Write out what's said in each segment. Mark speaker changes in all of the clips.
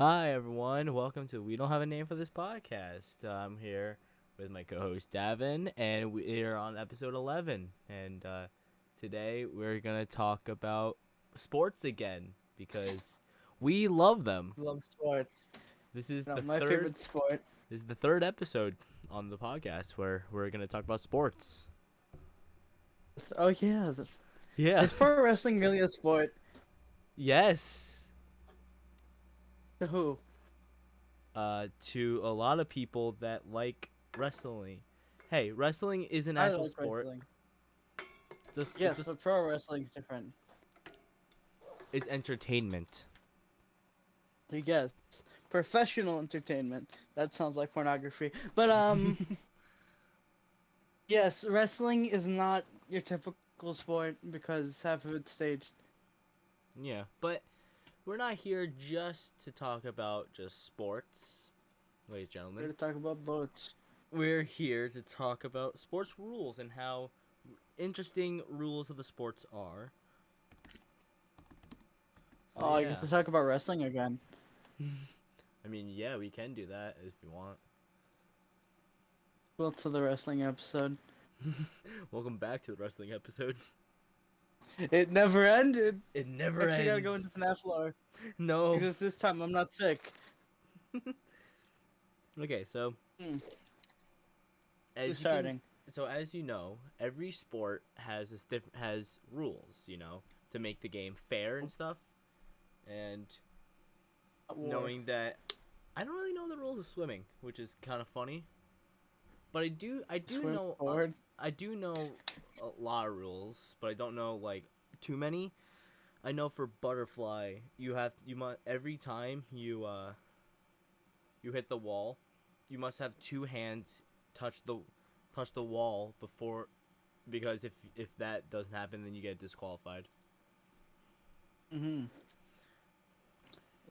Speaker 1: Hi, everyone. Welcome to We Don't Have a Name for This Podcast. I'm here with my co host, Daven, and we're on episode 11. And today we're going to talk about sports again because we love them.
Speaker 2: Love sports.
Speaker 1: This is
Speaker 2: No,
Speaker 1: the
Speaker 2: my
Speaker 1: third
Speaker 2: favorite sport.
Speaker 1: this is the third episode on the podcast where we're going to talk about sports.
Speaker 2: Oh yeah,
Speaker 1: Yeah.
Speaker 2: is pro wrestling really a sport?
Speaker 1: Yes.
Speaker 2: To who?
Speaker 1: To a lot of people that like wrestling. Hey, wrestling is an
Speaker 2: I
Speaker 1: actual
Speaker 2: like
Speaker 1: sport.
Speaker 2: wrestling.
Speaker 1: It's
Speaker 2: Yes, but pro wrestling's different.
Speaker 1: it's entertainment.
Speaker 2: I guess professional entertainment. That sounds like pornography. But yes, wrestling is not your typical sport because half of it's staged.
Speaker 1: Yeah, but we're not here just to talk about just sports, ladies and
Speaker 2: We're
Speaker 1: gentlemen.
Speaker 2: to talk about boats.
Speaker 1: We're here to talk about sports rules and how interesting rules of the sports are. So,
Speaker 2: Oh, I
Speaker 1: yeah.
Speaker 2: get to talk about wrestling again.
Speaker 1: I mean, yeah, we can do that if you want.
Speaker 2: Well, to the wrestling episode.
Speaker 1: Welcome back to the wrestling episode.
Speaker 2: It never ended.
Speaker 1: It never
Speaker 2: Actually,
Speaker 1: ends.
Speaker 2: gotta go into FNAF lore
Speaker 1: No.
Speaker 2: because this time I'm not sick.
Speaker 1: Okay, so as
Speaker 2: Who's
Speaker 1: you can-
Speaker 2: starting?
Speaker 1: so as you know, every sport has has rules, to make the game fair and stuff. And knowing that I don't really know the rules of swimming, which is kind of funny. But I do
Speaker 2: Swim
Speaker 1: know
Speaker 2: forward.
Speaker 1: I do know a lot of rules, but I don't know like too many. I know for butterfly, you must every time you hit the wall, you must have two hands touch the wall before, because if that doesn't happen, then you get disqualified.
Speaker 2: Mm-hmm.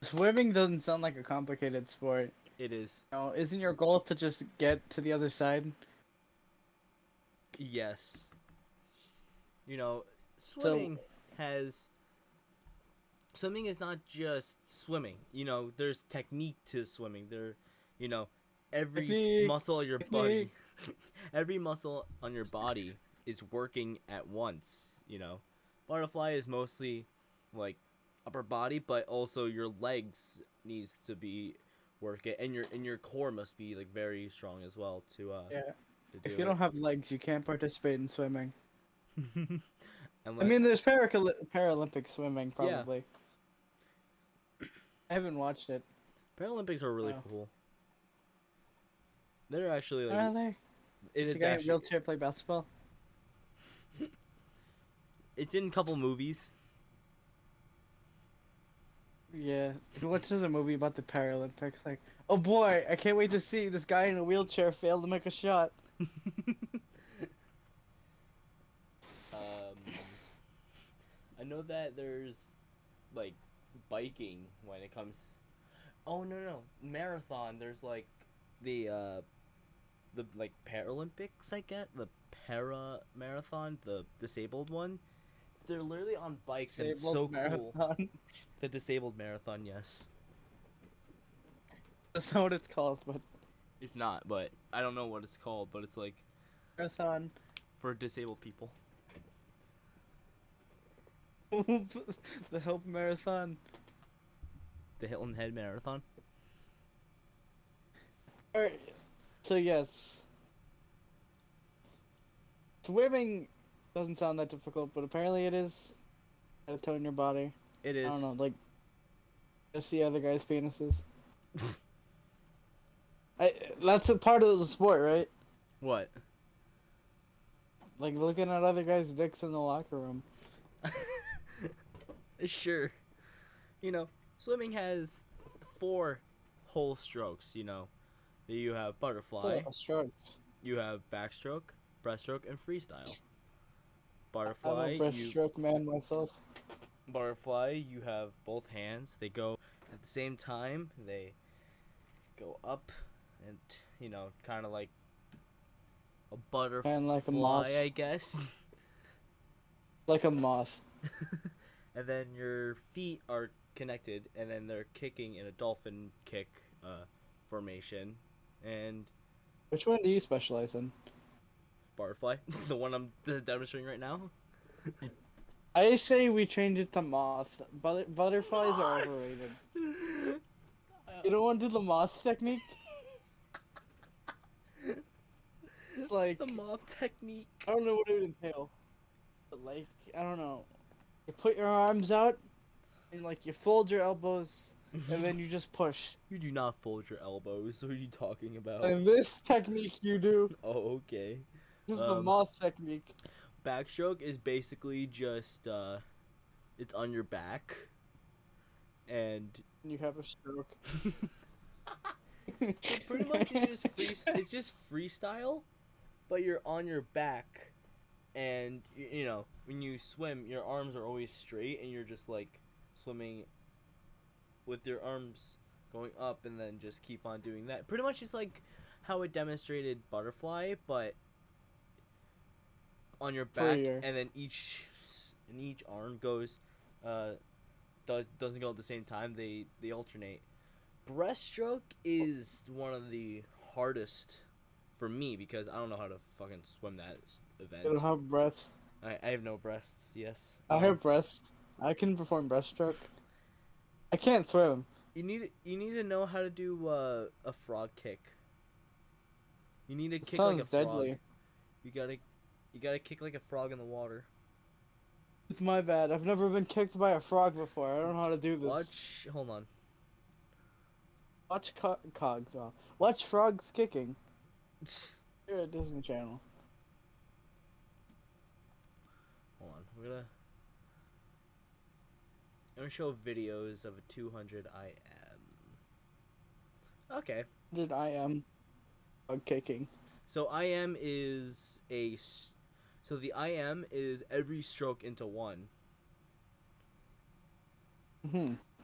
Speaker 2: Swimming doesn't sound like a complicated sport.
Speaker 1: It is.
Speaker 2: No, isn't your goal to just get to the other side?
Speaker 1: Yes. Swimming has swimming is not just swimming. There's technique to swimming. Every
Speaker 2: Technique,
Speaker 1: muscle of your body, every muscle on your body is working at once. Butterfly is mostly like upper body, but also your legs needs to be working, and your core must be like very strong as well to
Speaker 2: Yeah.
Speaker 1: to
Speaker 2: If
Speaker 1: do
Speaker 2: you don't have legs, you can't participate in swimming.
Speaker 1: it.
Speaker 2: I mean, there's Paralympic swimming,
Speaker 1: Yeah.
Speaker 2: probably. I haven't watched it.
Speaker 1: Paralympics are really
Speaker 2: Oh.
Speaker 1: cool. They're actually like
Speaker 2: Are they?
Speaker 1: it
Speaker 2: Does
Speaker 1: is
Speaker 2: the guy in a
Speaker 1: actually
Speaker 2: wheelchair play basketball?
Speaker 1: it's in a couple movies.
Speaker 2: Yeah. He watches a movie about the Paralympics. Like, oh boy, I can't wait to see this guy in a wheelchair fail to make a shot.
Speaker 1: I know that there's like biking when it comes. Oh no, marathon. There's like the like Paralympics. I get the para marathon, the disabled one. They're literally on bikes, and it's so
Speaker 2: Disabled
Speaker 1: cool.
Speaker 2: marathon.
Speaker 1: The disabled marathon, yes.
Speaker 2: That's not what it's called, but
Speaker 1: It's not, but I don't know what it's called, but it's like
Speaker 2: marathon.
Speaker 1: for disabled people.
Speaker 2: The Help Marathon.
Speaker 1: The Hilton Head Marathon.
Speaker 2: Alright, so yes. Swimming doesn't sound that difficult, but apparently it is. Gotta tone your body.
Speaker 1: It
Speaker 2: I
Speaker 1: is.
Speaker 2: don't know, like, just see other guys' penises. That's a part of the sport, right?
Speaker 1: What?
Speaker 2: Like, looking at other guys' dicks in the locker room.
Speaker 1: Sure. Swimming has 4 whole strokes. You have butterfly,
Speaker 2: Strokes.
Speaker 1: you have backstroke, breaststroke, and freestyle.
Speaker 2: I'm
Speaker 1: Butterfly,
Speaker 2: a breaststroke man myself.
Speaker 1: butterfly, you have both hands. They go at the same time. They go up, and kind of like a butterfly,
Speaker 2: And like a moth.
Speaker 1: I guess.
Speaker 2: Like a moth.
Speaker 1: And then your feet are connected, and then they're kicking in a dolphin kick formation, and
Speaker 2: Which one do you specialize in?
Speaker 1: butterfly, the one I'm demonstrating right now.
Speaker 2: I say we change it to moth. Butterflies are overrated. You don't want to do the moth technique? It's like,
Speaker 1: The moth technique.
Speaker 2: I don't know what it would entail. But like, I don't know. You put your arms out, and like you fold your elbows, and then you just push.
Speaker 1: You do not fold your elbows. What are you talking about?
Speaker 2: And this technique you do.
Speaker 1: Oh, okay.
Speaker 2: This is the moth technique.
Speaker 1: Backstroke is basically just it's on your back, and
Speaker 2: You have a stroke.
Speaker 1: pretty much it's just freestyle, but you're on your back, and you know when you swim, your arms are always straight, and you're just like swimming with your arms going up, and then just keep on doing that. Pretty much it's like how it demonstrated butterfly, but on your back, and then each arm goes doesn't go at the same time. They alternate. Breaststroke is one of the hardest for me because I don't know how to fucking swim that event.
Speaker 2: You don't have breasts.
Speaker 1: I have no breasts. Yes.
Speaker 2: I have breasts. I can perform breaststroke. I can't swim.
Speaker 1: You need to know how to do a frog kick. You need to kick like a
Speaker 2: deadly.
Speaker 1: frog. You gotta kick like a frog in the water.
Speaker 2: It's my bad. I've never been kicked by a frog before. I don't know how to do this.
Speaker 1: Hold on.
Speaker 2: Watch cogs off. Watch frogs kicking. You're at Disney Channel.
Speaker 1: Hold on. I'm gonna show videos of a 200 IM. Okay.
Speaker 2: 200 IM. Frog kicking.
Speaker 1: So IM is so the IM is every stroke into one.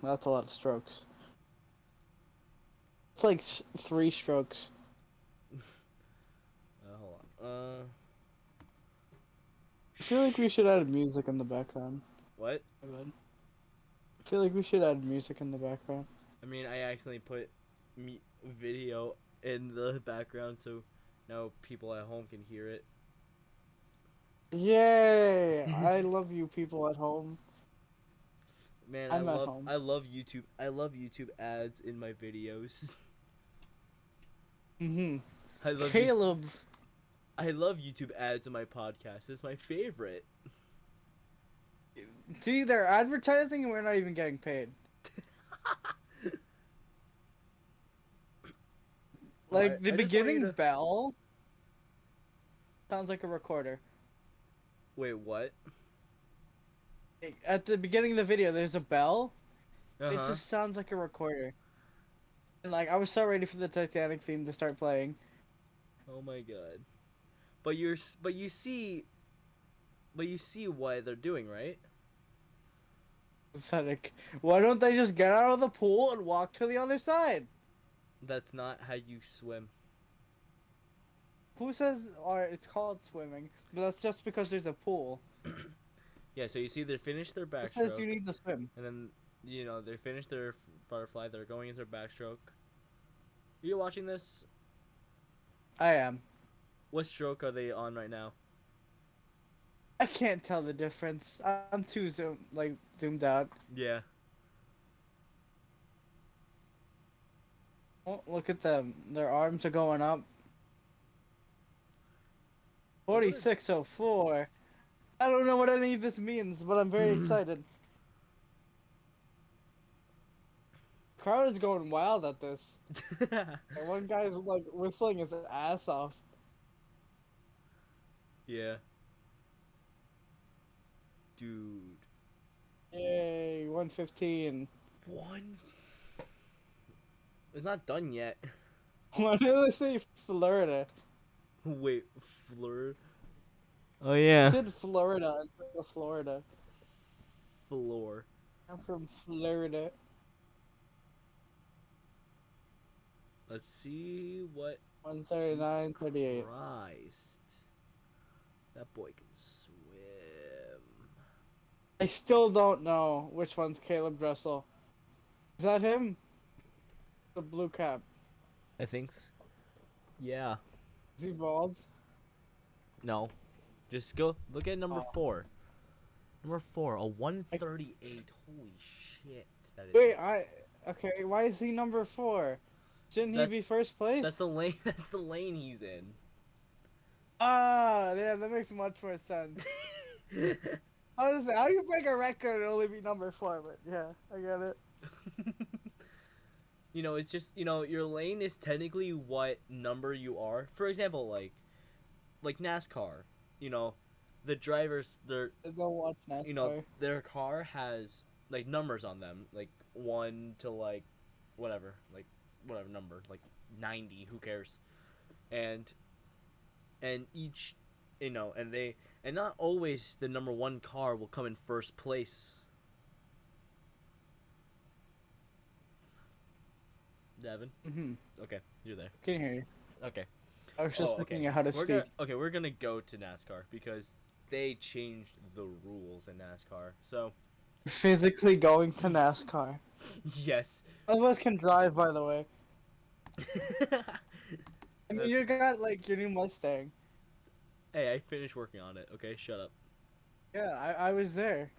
Speaker 2: That's a lot of strokes. It's like 3 strokes.
Speaker 1: Hold on.
Speaker 2: I feel like we should add music in the background.
Speaker 1: What?
Speaker 2: I feel like we should add music in the background.
Speaker 1: I mean, I accidentally put video in the background, so now people at home can hear it.
Speaker 2: Yay! I love you people at home.
Speaker 1: Man,
Speaker 2: I'm at home.
Speaker 1: I love YouTube. I love YouTube ads in my videos.
Speaker 2: Caleb.
Speaker 1: I love YouTube ads in my podcast. It's my favorite.
Speaker 2: See, they're advertising and we're not even getting paid. Like, the beginning bell sounds like a recorder.
Speaker 1: Wait, what?
Speaker 2: At the beginning of the video, there's a bell.
Speaker 1: Uh-huh.
Speaker 2: It just sounds like a recorder. And, like, I was so ready for the Titanic theme to start playing.
Speaker 1: Oh my god. But you see what they're doing, right?
Speaker 2: Pathetic. Why don't they just get out of the pool and walk to the other side?
Speaker 1: That's not how you swim.
Speaker 2: Who says, or it's called swimming, but that's just because there's a pool.
Speaker 1: Yeah, so you see they finish their backstroke.
Speaker 2: Because you need to swim.
Speaker 1: And then, you know, they finish their butterfly, they're going into their backstroke. Are you watching this?
Speaker 2: I am.
Speaker 1: What stroke are they on right now?
Speaker 2: I can't tell the difference. I'm too zoomed out.
Speaker 1: Yeah.
Speaker 2: Oh, look at them. Their arms are going up. 4604. I don't know what any of this means, but I'm very excited. Crowd is going wild at this. And one guy's like whistling his ass off.
Speaker 1: Yeah. Dude.
Speaker 2: Yay, 115.
Speaker 1: It's not done yet.
Speaker 2: Why did they say Florida?
Speaker 1: Wait, Florida? Oh yeah.
Speaker 2: I said Florida instead of Florida.
Speaker 1: Floor.
Speaker 2: I'm from Florida.
Speaker 1: Let's see what.
Speaker 2: 139.38.
Speaker 1: Christ. That boy can swim.
Speaker 2: I still don't know which one's Caleb Dressel. Is that him? The blue cap.
Speaker 1: I think. Yeah.
Speaker 2: Is he bald?
Speaker 1: No. Just go look at number
Speaker 2: Oh.
Speaker 1: 4. Number 4, a
Speaker 2: I,
Speaker 1: 138. Holy shit, that is.
Speaker 2: wait, okay. Why is he number 4? Shouldn't he
Speaker 1: That's
Speaker 2: be first
Speaker 1: that's the
Speaker 2: place?
Speaker 1: lane. That's the lane he's in.
Speaker 2: Ah, yeah, that makes much more sense. Honestly, how do you break a record and only be number 4? But yeah, I get it.
Speaker 1: You know, it's just your lane is technically what number you are. For example, like NASCAR. You know, the drivers,
Speaker 2: I don't watch NASCAR.
Speaker 1: their car has like numbers on them, like 1 to like whatever, like whatever number, like 90. Who cares? And each, and not always the number 1 car will come in first place. Devin.
Speaker 2: Mm-hmm.
Speaker 1: Okay, you're there.
Speaker 2: Can hear you.
Speaker 1: Okay.
Speaker 2: I was
Speaker 1: Oh,
Speaker 2: just
Speaker 1: okay.
Speaker 2: looking at how to speak.
Speaker 1: We're gonna go to NASCAR because they changed the rules in NASCAR. So
Speaker 2: Physically going to NASCAR.
Speaker 1: yes.
Speaker 2: None of us can drive, by the way. I mean, you got like your new Mustang.
Speaker 1: Hey, I finished working on it. Okay, shut up.
Speaker 2: Yeah, I was there.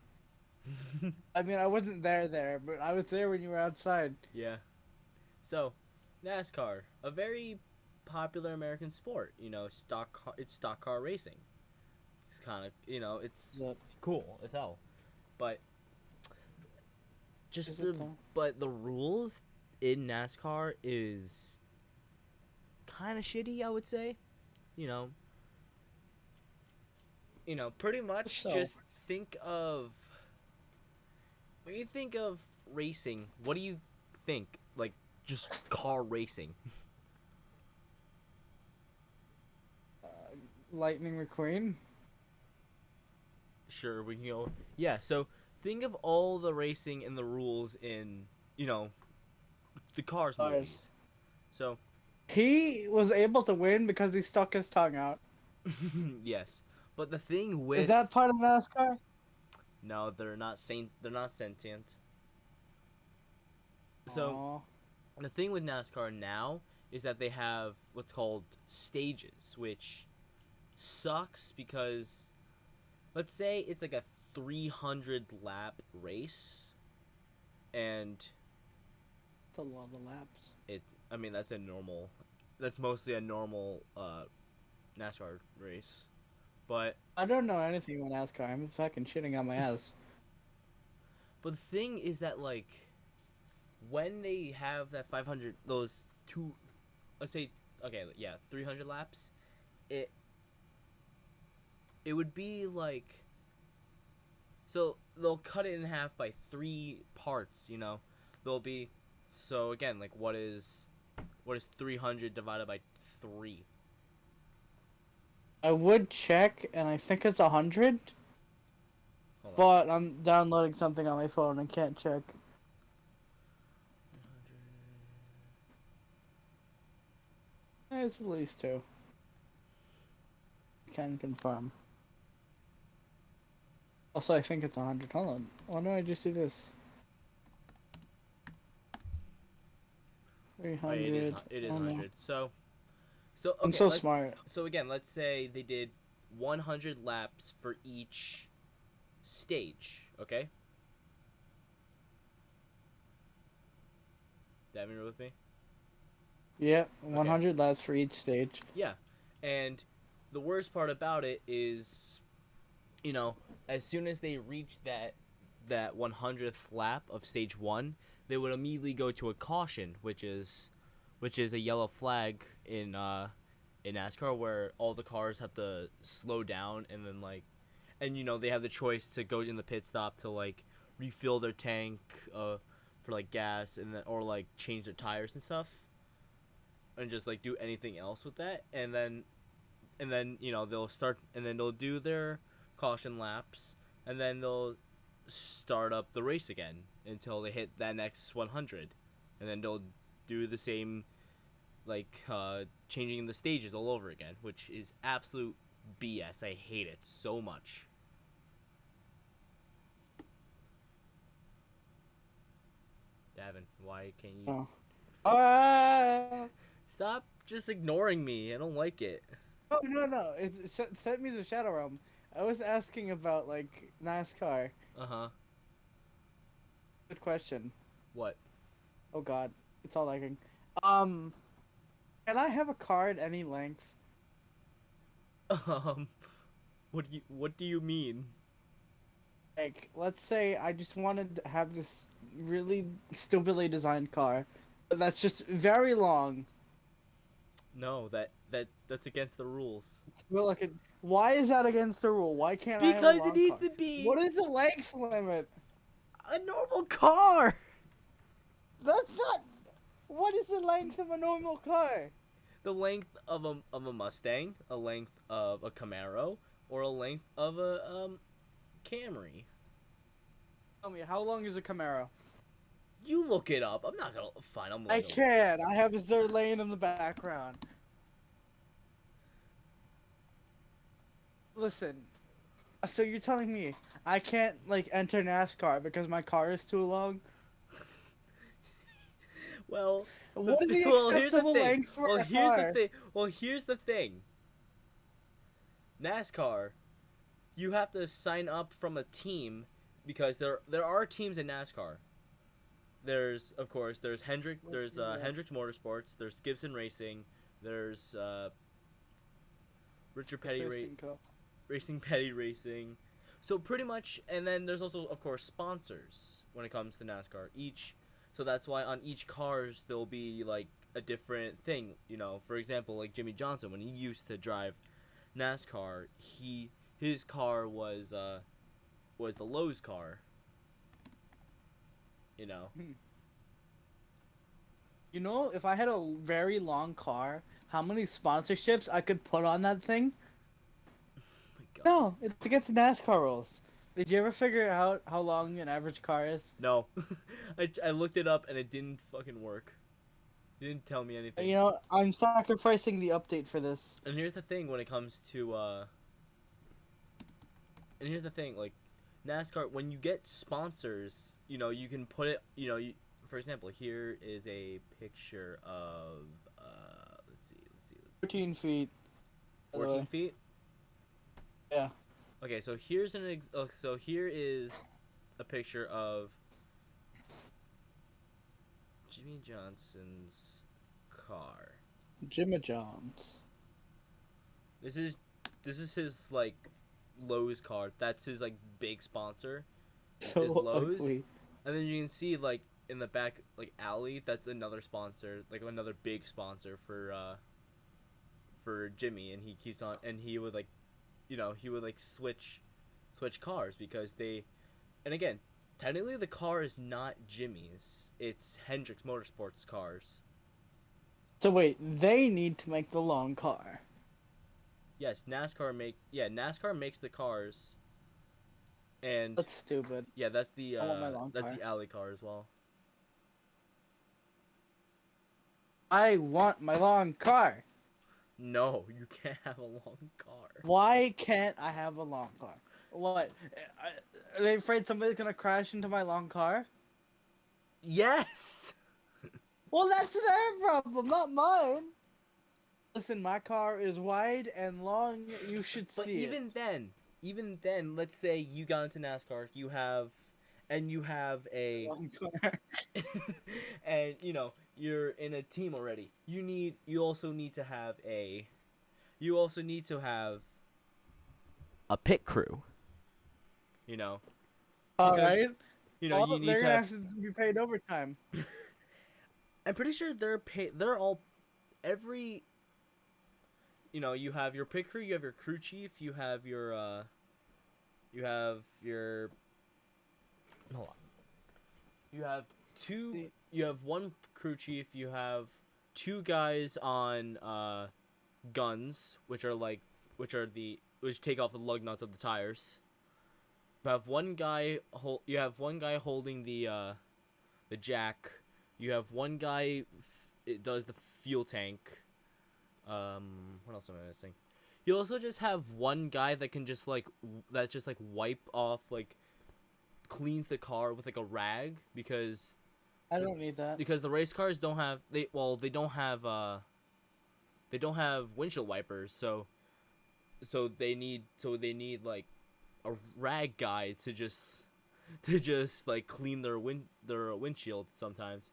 Speaker 2: I mean, I wasn't there, but I was there when you were outside.
Speaker 1: Yeah. So, NASCAR, a very popular American sport. You know, it's stock car racing. It's kind of, it's
Speaker 2: Yep.
Speaker 1: cool as hell. But just
Speaker 2: Is it though?
Speaker 1: but the rules in NASCAR is kind of shitty, I would say. You know, pretty much
Speaker 2: So,
Speaker 1: just think of when you think of racing, what do you think? Like just car racing.
Speaker 2: Lightning McQueen.
Speaker 1: Sure, we can go. Yeah, so think of all the racing and the rules in, the Cars
Speaker 2: Cars.
Speaker 1: movies. So,
Speaker 2: He was able to win because he stuck his tongue out.
Speaker 1: yes. But the thing with
Speaker 2: Is that part of NASCAR?
Speaker 1: No, they're not sentient. So,
Speaker 2: Aw.
Speaker 1: the thing with NASCAR now is that they have what's called stages, which sucks because let's say it's like a 300 lap race and
Speaker 2: That's a lot of laps.
Speaker 1: that's mostly a normal NASCAR race. But
Speaker 2: I don't know anything about NASCAR. I'm fucking shitting on my ass.
Speaker 1: the thing is that like when they have that 500 those two let's say okay, yeah, 300 laps, it would be like so they'll cut it in half by 3 parts, They'll be so again, like what is 300 divided by 3?
Speaker 2: I would check, and I think it's 100.
Speaker 1: Hold on.
Speaker 2: But I'm downloading something on my phone and can't check.
Speaker 1: 300.
Speaker 2: It's at least 2. Can confirm. Also, I think it's 100. Hold on. Why don't I just do this? 300.
Speaker 1: It is
Speaker 2: Oh, no.
Speaker 1: 100. So okay,
Speaker 2: I'm so smart.
Speaker 1: So again, let's say they did 100 laps for each stage, okay? Daven, you with me?
Speaker 2: Yeah, 100 laps for each stage.
Speaker 1: Yeah. And the worst part about it is, as soon as they reach that 100th lap of stage 1, they would immediately go to a caution, which is a yellow flag in NASCAR where all the cars have to slow down and then they have the choice to go in the pit stop to like refill their tank for like gas and then or like change their tires and stuff and just like do anything else with that and then they'll start and then they'll do their caution laps and then they'll start up the race again until they hit that next 100 and then they'll do the same changing the stages all over again, which is absolute BS. I hate it so much. Daven, why can't you
Speaker 2: Oh. Ah!
Speaker 1: stop just ignoring me? I don't like it.
Speaker 2: Oh no! It sent me to Shadow Realm. I was asking about like NASCAR.
Speaker 1: Uh huh.
Speaker 2: Good question.
Speaker 1: What?
Speaker 2: Oh God, it's all lagging. Um, can I have a card any length?
Speaker 1: Um. What do you mean?
Speaker 2: Like, let's say I just wanted to have this really stupidly designed car, but that's just very long.
Speaker 1: No, that's against the rules.
Speaker 2: Well, like, why is that against the rule? Why can't I have a
Speaker 1: Because it
Speaker 2: long
Speaker 1: needs
Speaker 2: car?
Speaker 1: to be
Speaker 2: What is the length limit?
Speaker 1: a normal car.
Speaker 2: That's not. What is the length of a normal car?
Speaker 1: The length of a Mustang, a length of a Camaro, or a length of a Camry.
Speaker 2: Tell me, how long is a Camaro?
Speaker 1: You look it up. I'm not gonna. Fine, I'm
Speaker 2: I
Speaker 1: gonna.
Speaker 2: can't. I have a third lane in the background. Listen. So you're telling me I can't like enter NASCAR because my car is too long?
Speaker 1: Well,
Speaker 2: What is the
Speaker 1: well, here's the
Speaker 2: acceptable
Speaker 1: thing.
Speaker 2: length for
Speaker 1: Well,
Speaker 2: a
Speaker 1: here's the
Speaker 2: car?
Speaker 1: thing. Well, here's the thing. NASCAR, you have to sign up from a team because there are teams in NASCAR. There's of course there's Hendrick Motorsports, there's Gibson Racing, there's Richard Petty Racing Petty Racing. So pretty much, and then there's also of course sponsors when it comes to NASCAR. So that's why on each cars there'll be like a different thing. You know, for example, like Jimmy Johnson when he used to drive NASCAR, his car was the Lowe's car. You know.
Speaker 2: You know, if I had a very long car, how many sponsorships I could put on that thing?
Speaker 1: Oh my God.
Speaker 2: No, it's against NASCAR rules. Did you ever figure out how long an average car is?
Speaker 1: No, I looked it up and it didn't fucking work. It didn't tell me anything.
Speaker 2: You know, I'm sacrificing the update for this.
Speaker 1: And here's the thing when it comes to and here's the thing, like NASCAR, when you get sponsors, you know, you can put it, you know, for example, here is a picture of let's see.
Speaker 2: 14 feet.
Speaker 1: 14 feet?
Speaker 2: Yeah.
Speaker 1: Okay, so here's so here is a picture of Jimmy Johnson's car.
Speaker 2: Jimmy Johns.
Speaker 1: This is his like Lowe's car. That's his like big sponsor.
Speaker 2: So
Speaker 1: is Lowe's.
Speaker 2: ugly.
Speaker 1: And then you can see like in the back like alley, that's another sponsor, like another big sponsor for Jimmy, and he keeps on, and he would like, you know, he would like switch cars because they, and again, technically the car is not Jimmy's, it's Hendrick's Motorsports cars.
Speaker 2: So wait, they need to make the long car.
Speaker 1: Yes, NASCAR makes the cars. And
Speaker 2: That's stupid.
Speaker 1: yeah, that's the
Speaker 2: I want my long car.
Speaker 1: the alley car as well.
Speaker 2: I want my long car.
Speaker 1: No, you can't have a long car.
Speaker 2: Why can't I have a long car? What? Are they afraid somebody's gonna crash into my long car?
Speaker 1: Yes.
Speaker 2: Well, that's their problem, not mine. Listen, my car is wide and long. You should see
Speaker 1: But
Speaker 2: it.
Speaker 1: even then, let's say you got into NASCAR, you have a
Speaker 2: Long car.
Speaker 1: and you know, you're in a team already. You also need to have a pit crew. You know.
Speaker 2: All right.
Speaker 1: You know, you need
Speaker 2: they're
Speaker 1: to
Speaker 2: gonna
Speaker 1: have,
Speaker 2: have to be paid overtime.
Speaker 1: I'm pretty sure they're all every, you know, you have your pit crew, you have your crew chief, you have your hold on. You have one crew chief, you have two guys on guns, which take off the lug nuts of the tires. You have one guy holding the jack. You have one guy it does the fuel tank. What else am I missing? You also just have one guy that can just like wipe off, like cleans the car with like a rag, because
Speaker 2: I don't need that.
Speaker 1: because the race cars don't have they don't have windshield wipers, so they need like a rag guy to just like clean their windshield sometimes.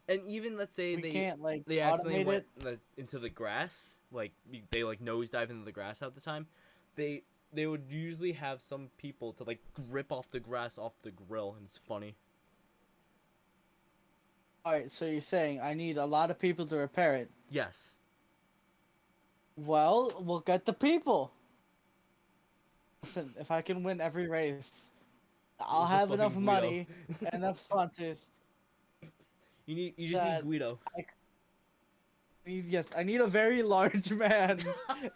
Speaker 1: And even let's say
Speaker 2: We can't like
Speaker 1: they accidentally
Speaker 2: automate
Speaker 1: went
Speaker 2: it.
Speaker 1: into the grass, like they like nosedive into the grass at the time, they would usually have some people to like rip off the grass off the grill, and it's funny.
Speaker 2: All right, so you're saying I need a lot of people to repair it.
Speaker 1: Yes.
Speaker 2: Well, we'll get the people. Listen, if I can win every race, I'll
Speaker 1: The
Speaker 2: have enough
Speaker 1: fucking Guido.
Speaker 2: money and enough sponsors.
Speaker 1: You just need
Speaker 2: That
Speaker 1: Guido.
Speaker 2: I need a very large man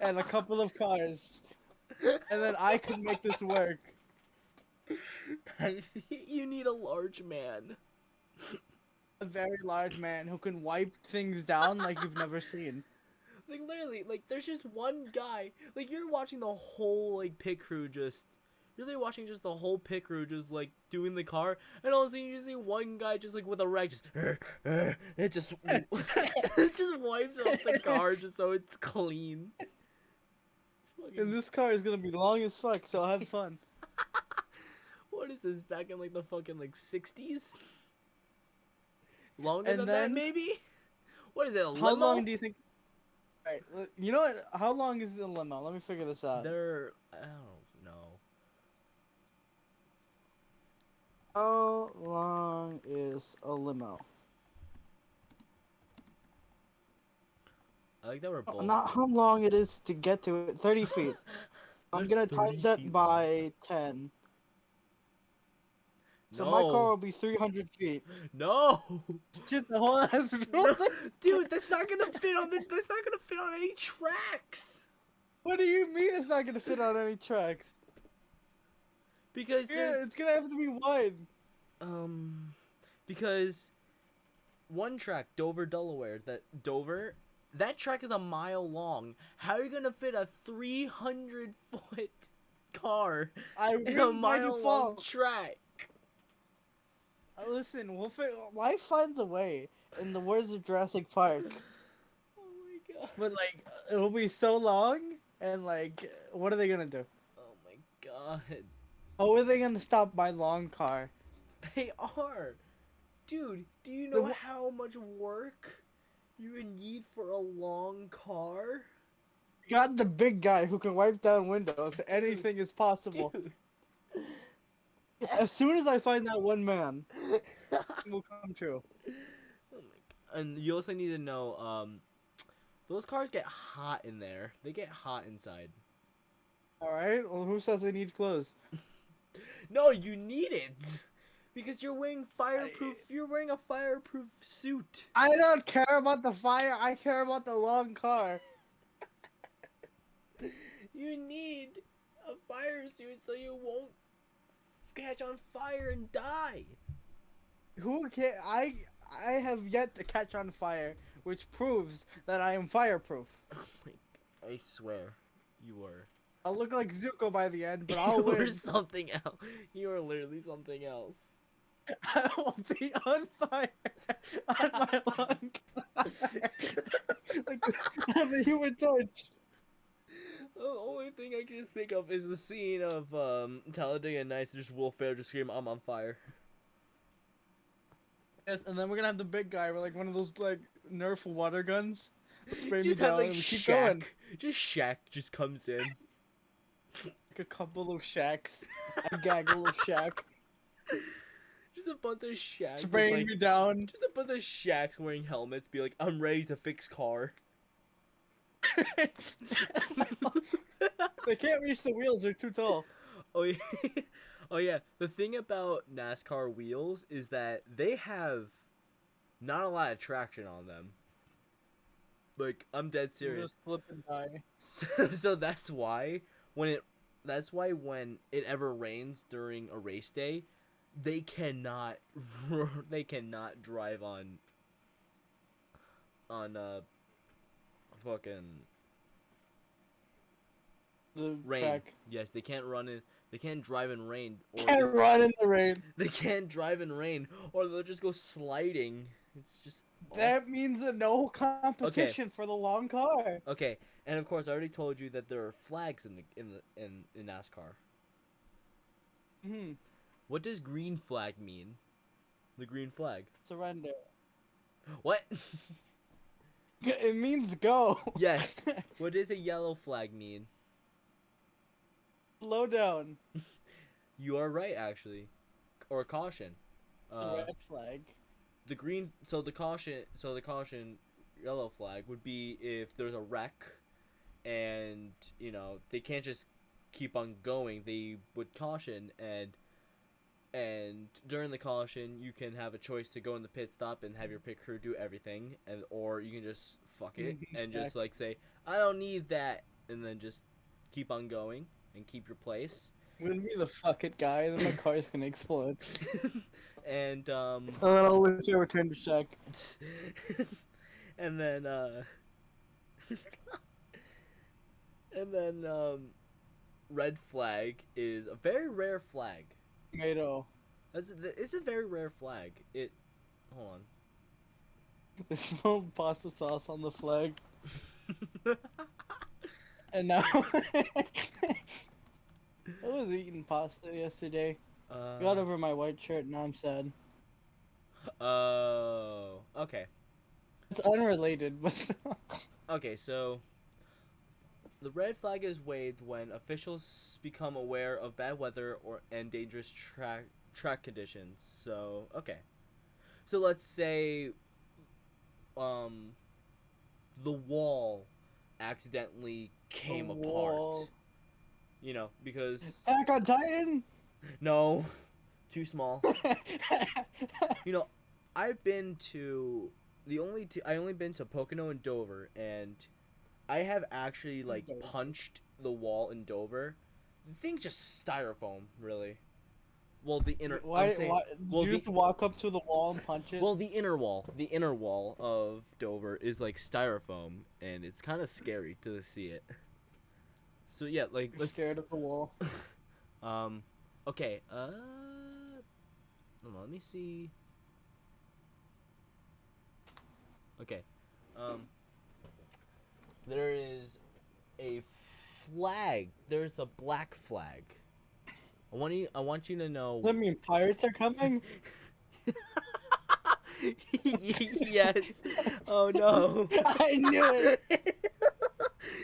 Speaker 2: and a couple of cars, and then I can make this work.
Speaker 1: You need a large man.
Speaker 2: A very large man who can wipe things down like you've never seen.
Speaker 1: Like literally, like there's just one guy. Like you're watching the whole like pit crew just. You're really watching just the whole pit crew just like doing the car, and all of a sudden you just see one guy just like with a rag just it just it just wipes off the car just so it's clean. It's fucking...
Speaker 2: And this car is gonna be long as fuck, so have fun.
Speaker 1: What is this, back in like the fucking like 60s? Longer
Speaker 2: And
Speaker 1: than
Speaker 2: then-
Speaker 1: that maybe? What is it, a limo?
Speaker 2: How long do you think? Alright, you know what? How long is the limo? Let me figure this out.
Speaker 1: They're, I don't know.
Speaker 2: How long is a limo?
Speaker 1: I like that we're both.
Speaker 2: Not how long it is to get to it. 30 feet. I'm gonna
Speaker 1: 30
Speaker 2: times that
Speaker 1: feet
Speaker 2: by 10. So my car will be 300 feet.
Speaker 1: No.
Speaker 2: Just the whole ass
Speaker 1: No.
Speaker 2: building.
Speaker 1: Dude, that's not gonna fit on any tracks.
Speaker 2: What do you mean it's not gonna fit on any tracks?
Speaker 1: Because
Speaker 2: Yeah, it's gonna have to be wide.
Speaker 1: because one track, Dover, Delaware, that track is a mile long. How are you gonna fit a 300-foot car in a
Speaker 2: win by
Speaker 1: mile long
Speaker 2: default.
Speaker 1: track?
Speaker 2: Listen, life finds a way. In the words of Jurassic Park.
Speaker 1: Oh my god.
Speaker 2: But like, it'll be so long, and like, what are they gonna do?
Speaker 1: Oh my god.
Speaker 2: How are they gonna stop my long car?
Speaker 1: They are. Dude, do you
Speaker 2: The
Speaker 1: know
Speaker 2: wh-
Speaker 1: how much work you would need for a long car?
Speaker 2: Got the big guy who can wipe down windows. Anything is possible.
Speaker 1: Dude.
Speaker 2: As soon as I find that one man, it will come true.
Speaker 1: Oh my god. And you also need to know, those cars get hot in there. They get hot inside.
Speaker 2: Alright, well, who says I need clothes?
Speaker 1: No, you need it! Because you're wearing you're wearing a fireproof suit.
Speaker 2: I don't care about the fire, I care about the long car.
Speaker 1: You need a fire suit so you won't catch on fire and die.
Speaker 2: Who can I have yet to catch on fire, which proves that I am fireproof.
Speaker 1: Oh my god, I swear, you were.
Speaker 2: I'll look like Zuko by the end, but I'll
Speaker 1: You were
Speaker 2: win.
Speaker 1: something else. You are literally something else.
Speaker 2: I will be on fire on my long car. Like the Human Torch.
Speaker 1: The only thing I can just think of is the scene of Talladega Nights, just Will Ferrell just screaming, "I'm on fire."
Speaker 2: Yes, and then we're gonna have the big guy with like one of those like Nerf water guns. Spray me
Speaker 1: Just have
Speaker 2: down
Speaker 1: like
Speaker 2: and we keep
Speaker 1: Shaq.
Speaker 2: going.
Speaker 1: Just Shaq just comes in.
Speaker 2: Like a couple of shacks. A gaggle of shack.
Speaker 1: Just a bunch of Shaqs. with,
Speaker 2: Spraying
Speaker 1: like,
Speaker 2: me down.
Speaker 1: just a bunch of Shaqs wearing helmets. Be like, "I'm ready to fix car."
Speaker 2: They can't reach the wheels, they're too tall.
Speaker 1: Oh yeah. Oh yeah. The thing about NASCAR wheels is that they have not a lot of traction on them. Like, I'm dead
Speaker 2: You
Speaker 1: serious.
Speaker 2: just flip and die.
Speaker 1: So that's why when it ever rains during a race day, they cannot drive on fucking
Speaker 2: the
Speaker 1: Rain.
Speaker 2: track.
Speaker 1: Yes, they can't run in. They can't drive in rain, or
Speaker 2: Can't run in the rain.
Speaker 1: they can't drive in rain, or they'll just go sliding. It's just
Speaker 2: That means a no competition for the long car.
Speaker 1: okay. And of course, I already told you that there are flags in NASCAR.
Speaker 2: Hmm.
Speaker 1: What does green flag mean? The green flag.
Speaker 2: Surrender.
Speaker 1: What?
Speaker 2: It means go.
Speaker 1: Yes. What does a yellow flag mean?
Speaker 2: Slow down.
Speaker 1: You are right, actually. Or caution.
Speaker 2: Red flag.
Speaker 1: The green. So the caution yellow flag would be if there's a wreck, and they can't just keep on going. They would caution, and during the caution you can have a choice to go in the pit stop and have your pit crew do everything, or you can just fuck it and just like say I don't need that, and then just keep on going and keep your place.
Speaker 2: I'm gonna be the fuck it guy, then my car's gonna explode.
Speaker 1: And
Speaker 2: And then I'll wish I returned to check.
Speaker 1: and then red flag is a very rare flag.
Speaker 2: Tomato.
Speaker 1: It's a very rare flag. Hold on.
Speaker 2: They smelled pasta sauce on the flag. And now I was eating pasta yesterday. Got over my white shirt, now I'm sad.
Speaker 1: Oh, okay.
Speaker 2: It's unrelated, but
Speaker 1: Okay, so the red flag is waved when officials become aware of bad weather and dangerous track conditions. So, okay. So let's say the wall accidentally came apart. Because
Speaker 2: Attack on Titan.
Speaker 1: no, too small. I've been to I only been to Pocono and Dover, and I have actually like punched the wall in Dover. The thing's just styrofoam, really. Well, the inner.
Speaker 2: Why? Did you just walk up to the wall and punch it?
Speaker 1: Well, the inner wall of Dover is like styrofoam, and it's kind of scary to see it. So yeah, like
Speaker 2: You're scared of the wall.
Speaker 1: Okay. Hold on, let me see. Okay. There is a flag. There's a black flag. I want you to know.
Speaker 2: Does that mean pirates are coming?
Speaker 1: Yes. Oh no.
Speaker 2: I knew it.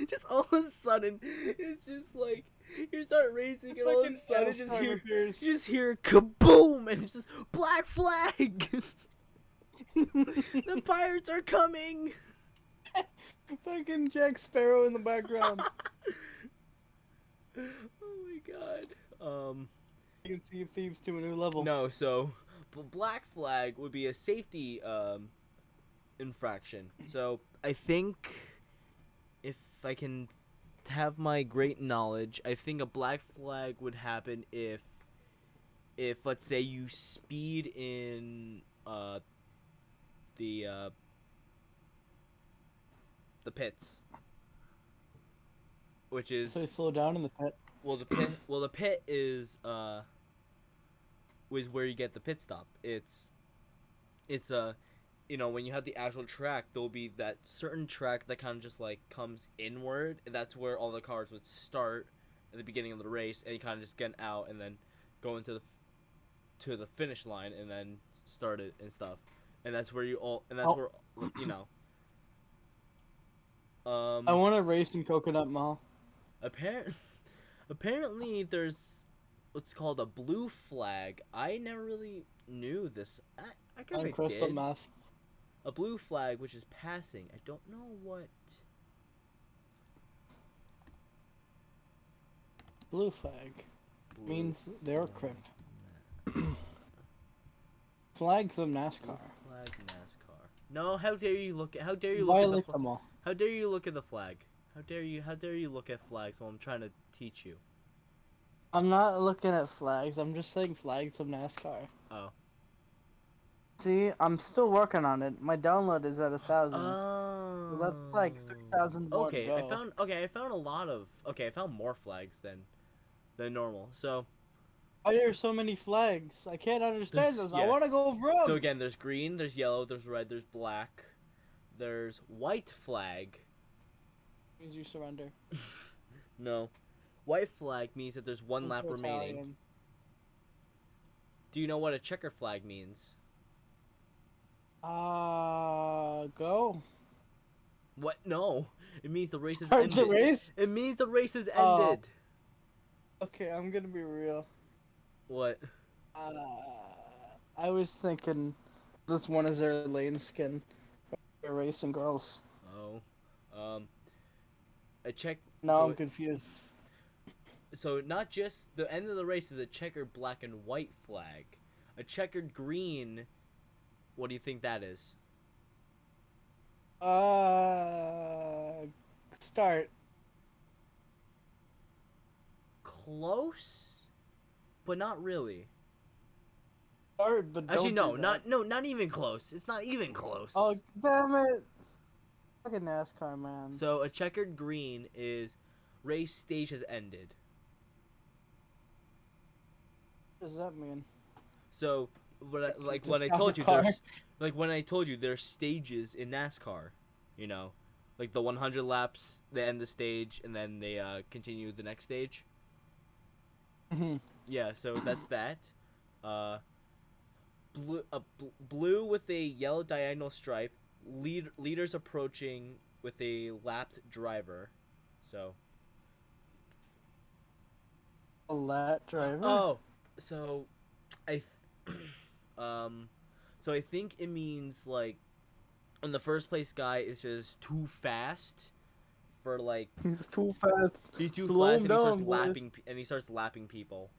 Speaker 1: Just all of a sudden, it's just like you start racing, and all of a sudden, you just hear kaboom, and it's just black flag. The pirates are coming.
Speaker 2: Fucking Jack Sparrow in the background.
Speaker 1: Oh my god.
Speaker 2: You can see thieves to a new level.
Speaker 1: No, so black flag would be a safety infraction. So I think, if I can have my great knowledge, I think a black flag would happen if let's say you speed in the pits, which is
Speaker 2: So they slow down in the pit.
Speaker 1: Well, the pit is where you get the pit stop. It's when you have the actual track, there'll be that certain track that kind of just like comes inward, and that's where all the cars would start at the beginning of the race, and you kind of just get out and then go into the finish line and then start it and stuff. And that's where where
Speaker 2: I want to race in Coconut Mall.
Speaker 1: Apparently, there's what's called a blue flag. I never really knew this. I guess I
Speaker 2: Crystal
Speaker 1: did.
Speaker 2: Meth.
Speaker 1: A blue flag, which is passing. I don't know what.
Speaker 2: Blue flag means they're crypt. Flags of NASCAR.
Speaker 1: Flag NASCAR. No, how dare you look at? How dare you
Speaker 2: Violate them all.
Speaker 1: How dare you look at the flag? How dare you look at flags while I'm trying to teach you?
Speaker 2: I'm not looking at flags. I'm just saying flags of NASCAR.
Speaker 1: Oh.
Speaker 2: See, I'm still working on it. My download is at 1,000.
Speaker 1: Oh.
Speaker 2: So that's like 3,000 more to
Speaker 1: Okay,
Speaker 2: go.
Speaker 1: I found a lot of I found more flags than normal. So
Speaker 2: Why are there so many flags? I can't understand this. I
Speaker 1: yeah.
Speaker 2: want to go
Speaker 1: So
Speaker 2: from.
Speaker 1: again, there's green, there's yellow, there's red, there's black, there's white flag.
Speaker 2: Means you surrender.
Speaker 1: No, white flag means that there's one lap remaining.
Speaker 2: Italian.
Speaker 1: Do you know what a checker flag means?
Speaker 2: Go.
Speaker 1: What? No, it means the race has
Speaker 2: Start
Speaker 1: ended.
Speaker 2: the race?
Speaker 1: It means the race has
Speaker 2: Oh.
Speaker 1: ended.
Speaker 2: Okay, I'm gonna be real.
Speaker 1: What?
Speaker 2: I was thinking this one is their lane skin. They're racing girls.
Speaker 1: Oh, a check.
Speaker 2: Now
Speaker 1: so
Speaker 2: I'm confused.
Speaker 1: So not just the end of the race is a checkered black and white flag. A checkered green, what do you think that is?
Speaker 2: Start.
Speaker 1: Close, but not really.
Speaker 2: Start, but
Speaker 1: Actually,
Speaker 2: don't do that.
Speaker 1: not even close. It's not even close.
Speaker 2: Oh, damn it. Fucking NASCAR, man.
Speaker 1: So a checkered green is race stage has ended.
Speaker 2: What does that mean?
Speaker 1: So when I
Speaker 2: Just
Speaker 1: told you,
Speaker 2: NASCAR.
Speaker 1: there's stages in NASCAR, you know, like the 100 laps, they end the stage and then they continue the next stage. Yeah, so that's that. Blue with a yellow diagonal stripe. Leaders approaching with a lapped driver. So.
Speaker 2: A lap driver?
Speaker 1: Oh, so so I think it means like when the first place guy is just too fast for like
Speaker 2: He's too fast.
Speaker 1: he's too
Speaker 2: Slow
Speaker 1: fast
Speaker 2: him
Speaker 1: and he starts lapping people.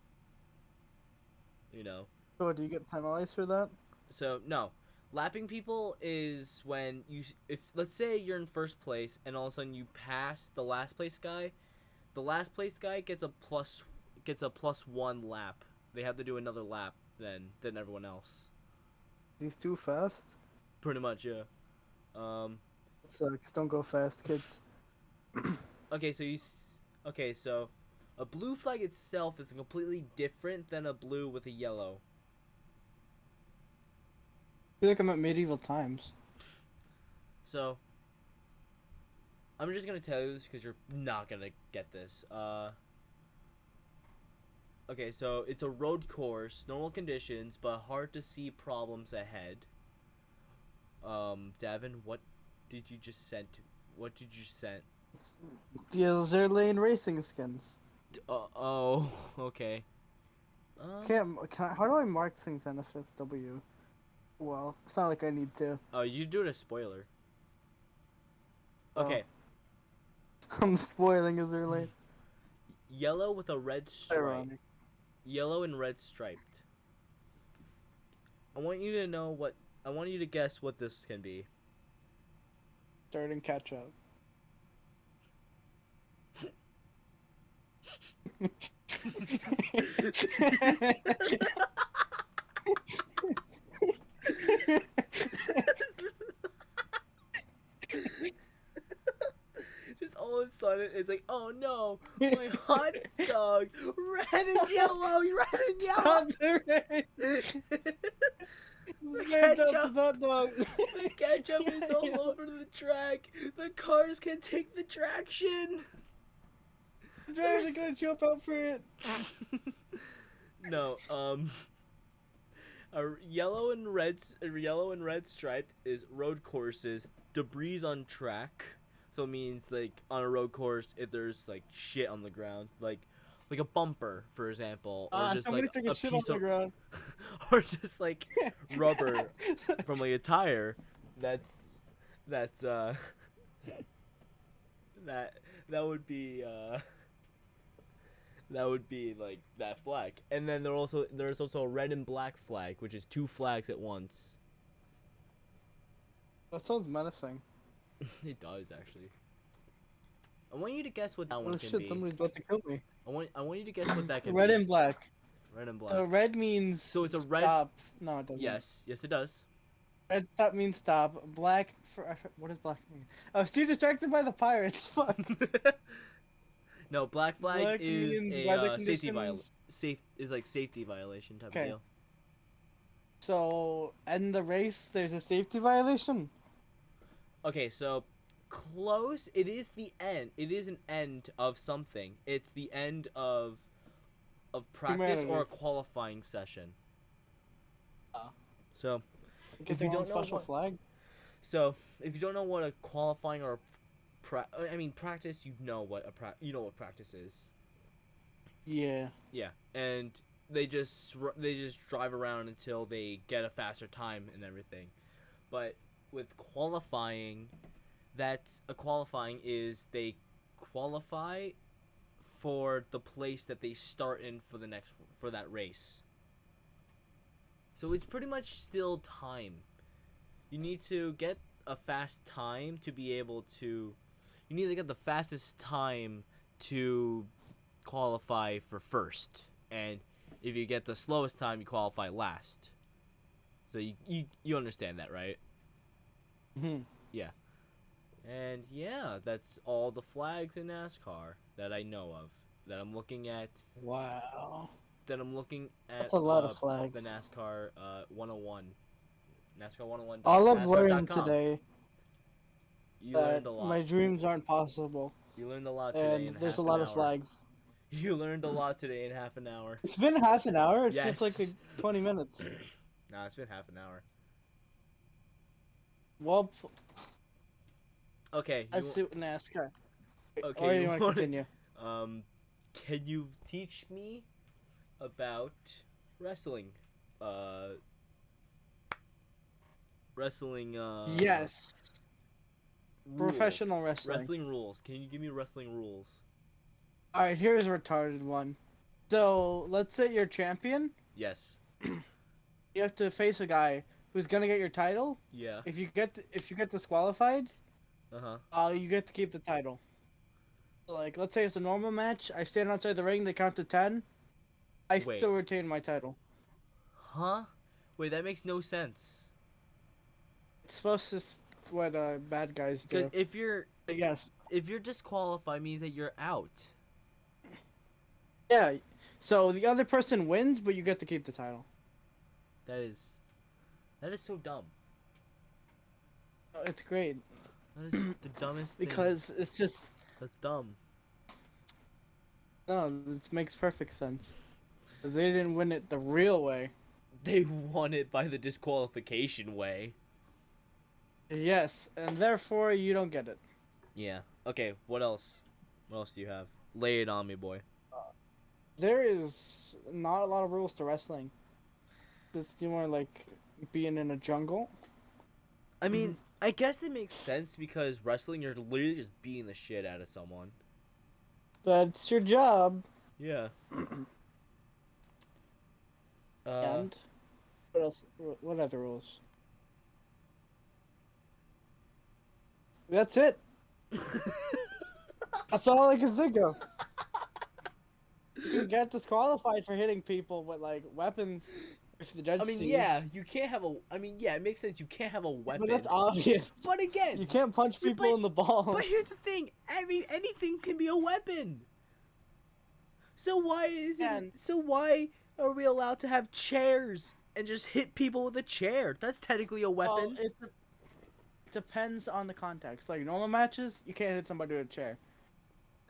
Speaker 1: You know.
Speaker 2: So do you get penalized for that?
Speaker 1: So no, lapping people is when if let's say you're in first place and all of a sudden you pass the last place guy, the last place guy gets a +1 lap. They have to do another lap than everyone else.
Speaker 2: He's too fast?
Speaker 1: Pretty much, yeah.
Speaker 2: Sucks. Don't go fast, kids.
Speaker 1: Okay, so a blue flag itself is completely different than a blue with a yellow.
Speaker 2: I feel like I'm at medieval times.
Speaker 1: So I'm just gonna tell you this because you're not gonna get this. Okay, so it's a road course, normal conditions, but hard to see problems ahead. Daven, what did you just send? What did you send?
Speaker 2: Yeah, those are lane racing skins.
Speaker 1: Oh, okay.
Speaker 2: How do I mark things on FFW? Well, it's not like I need to.
Speaker 1: Oh, you do it as spoiler.
Speaker 2: Oh.
Speaker 1: Okay.
Speaker 2: I'm spoiling his lane.
Speaker 1: Yellow with a red stripe.
Speaker 2: Ironic.
Speaker 1: Yellow and red striped. I want you to guess what this can be.
Speaker 2: Starting catch up.
Speaker 1: Just all of a sudden, it's like, oh no, my hot dog, red and yellow, red and yellow.
Speaker 2: The
Speaker 1: ketchup.
Speaker 2: hot dog.
Speaker 1: The ketchup is all over the track. The cars can take the traction.
Speaker 2: The drivers are gonna jump out for it.
Speaker 1: No, a yellow and red striped is road courses, debris on track. So it means like on a road course, if there's like shit on the ground, like a bumper, for example, or just
Speaker 2: somebody
Speaker 1: like
Speaker 2: took a shit on
Speaker 1: piece
Speaker 2: the
Speaker 1: of,
Speaker 2: ground.
Speaker 1: or just like rubber from like a tire. That's that would be like that flag. And then there's also a red and black flag, which is two flags at once.
Speaker 2: That sounds menacing.
Speaker 1: It does actually. I want you to guess what that
Speaker 2: Oh
Speaker 1: one can
Speaker 2: shit,
Speaker 1: be.
Speaker 2: somebody's about to kill me.
Speaker 1: I want you to guess what that can
Speaker 2: Red
Speaker 1: be.
Speaker 2: and black.
Speaker 1: Red and black.
Speaker 2: So red means
Speaker 1: So it's a red-
Speaker 2: stop. No, it doesn't.
Speaker 1: Yes, it does.
Speaker 2: Red stop means stop. Black for what does black mean? I was too distracted by the pirates. Fuck.
Speaker 1: No, black flag
Speaker 2: Black
Speaker 1: is
Speaker 2: means
Speaker 1: a
Speaker 2: weather
Speaker 1: safety
Speaker 2: conditions.
Speaker 1: like safety violation type of
Speaker 2: Okay.
Speaker 1: deal.
Speaker 2: So end the race. There's a safety violation.
Speaker 1: Okay, so close. It is the end. It is an end of something. It's the end of practice or
Speaker 2: Humanity.
Speaker 1: a qualifying session.
Speaker 2: Uh,
Speaker 1: So
Speaker 2: Get
Speaker 1: if
Speaker 2: their
Speaker 1: you
Speaker 2: own
Speaker 1: don't know
Speaker 2: special
Speaker 1: what,
Speaker 2: flag.
Speaker 1: so if you don't know what a qualifying or practice, you know what you know what practice is.
Speaker 2: Yeah.
Speaker 1: Yeah, and they just drive around until they get a faster time and everything. But with qualifying, that's a qualifying is they qualify for the place that they start in for that race. So it's pretty much still time. You need to get a fast time to be able to. You need to get the fastest time to qualify for first, and if you get the slowest time, you qualify last. So you understand that, right?
Speaker 2: Hmm.
Speaker 1: Yeah. And yeah, that's all the flags in NASCAR that I know of. That I'm looking at.
Speaker 2: Wow.
Speaker 1: That I'm looking at
Speaker 2: That's a lot of
Speaker 1: the
Speaker 2: flags.
Speaker 1: NASCAR 101. NASCAR 101.
Speaker 2: All I've learned
Speaker 1: NASCAR.com.
Speaker 2: today
Speaker 1: You
Speaker 2: that
Speaker 1: learned a lot.
Speaker 2: my dreams aren't possible,
Speaker 1: You learned a lot today
Speaker 2: and
Speaker 1: in
Speaker 2: there's a
Speaker 1: half an
Speaker 2: lot of
Speaker 1: hour.
Speaker 2: flags.
Speaker 1: You learned a lot today in half an hour.
Speaker 2: It's been half an hour. It feels like
Speaker 1: Yes.
Speaker 2: 20 minutes.
Speaker 1: Nah, it's been half an hour.
Speaker 2: Well,
Speaker 1: Okay.
Speaker 2: let's do NASCAR.
Speaker 1: Okay.
Speaker 2: Or
Speaker 1: You
Speaker 2: you want to
Speaker 1: want
Speaker 2: continue?
Speaker 1: um, can you teach me about wrestling? Uh, wrestling.
Speaker 2: Yes.
Speaker 1: Rules.
Speaker 2: Professional wrestling.
Speaker 1: Wrestling rules. Can you give me wrestling rules?
Speaker 2: All right, here's a retarded one. So let's say you're champion.
Speaker 1: Yes.
Speaker 2: You have to face a guy who's gonna get your title.
Speaker 1: Yeah.
Speaker 2: If you get disqualified,
Speaker 1: Uh huh.
Speaker 2: you get to keep the title. Like, let's say it's a normal match. I stand outside the ring. They count to 10. I
Speaker 1: Wait.
Speaker 2: still retain my title.
Speaker 1: Huh? Wait, that makes no sense.
Speaker 2: It's supposed to what bad guys
Speaker 1: Because
Speaker 2: do. Yes.
Speaker 1: if you're disqualified means that you're out.
Speaker 2: Yeah. So the other person wins, but you get to keep the title.
Speaker 1: That is so dumb.
Speaker 2: It's great
Speaker 1: That is the dumbest thing.
Speaker 2: because it's just
Speaker 1: That's dumb.
Speaker 2: no. It makes perfect sense. They didn't win it the real way.
Speaker 1: They won it by the disqualification way.
Speaker 2: Yes, and therefore you don't get it.
Speaker 1: Yeah. Okay, what else? What else do you have? Lay it on me, boy.
Speaker 2: There is not a lot of rules to wrestling. It's more like being in a jungle.
Speaker 1: I mean, I guess it makes sense because wrestling, you're literally just beating the shit out of someone.
Speaker 2: That's your job.
Speaker 1: Yeah.
Speaker 2: And what else? What other rules? That's it. That's all I can think of. You get disqualified for hitting people with like weapons if the judge
Speaker 1: I mean,
Speaker 2: sees.
Speaker 1: yeah, you can't have a. I mean, yeah, it makes sense. You can't have a weapon.
Speaker 2: But that's obvious.
Speaker 1: But again,
Speaker 2: You can't punch people in the balls.
Speaker 1: But here's the thing: anything can be a weapon. So why So why are we allowed to have chairs and just hit people with a chair? That's technically a weapon.
Speaker 2: Well, it depends on the context. Like normal matches, you can't hit somebody with a chair.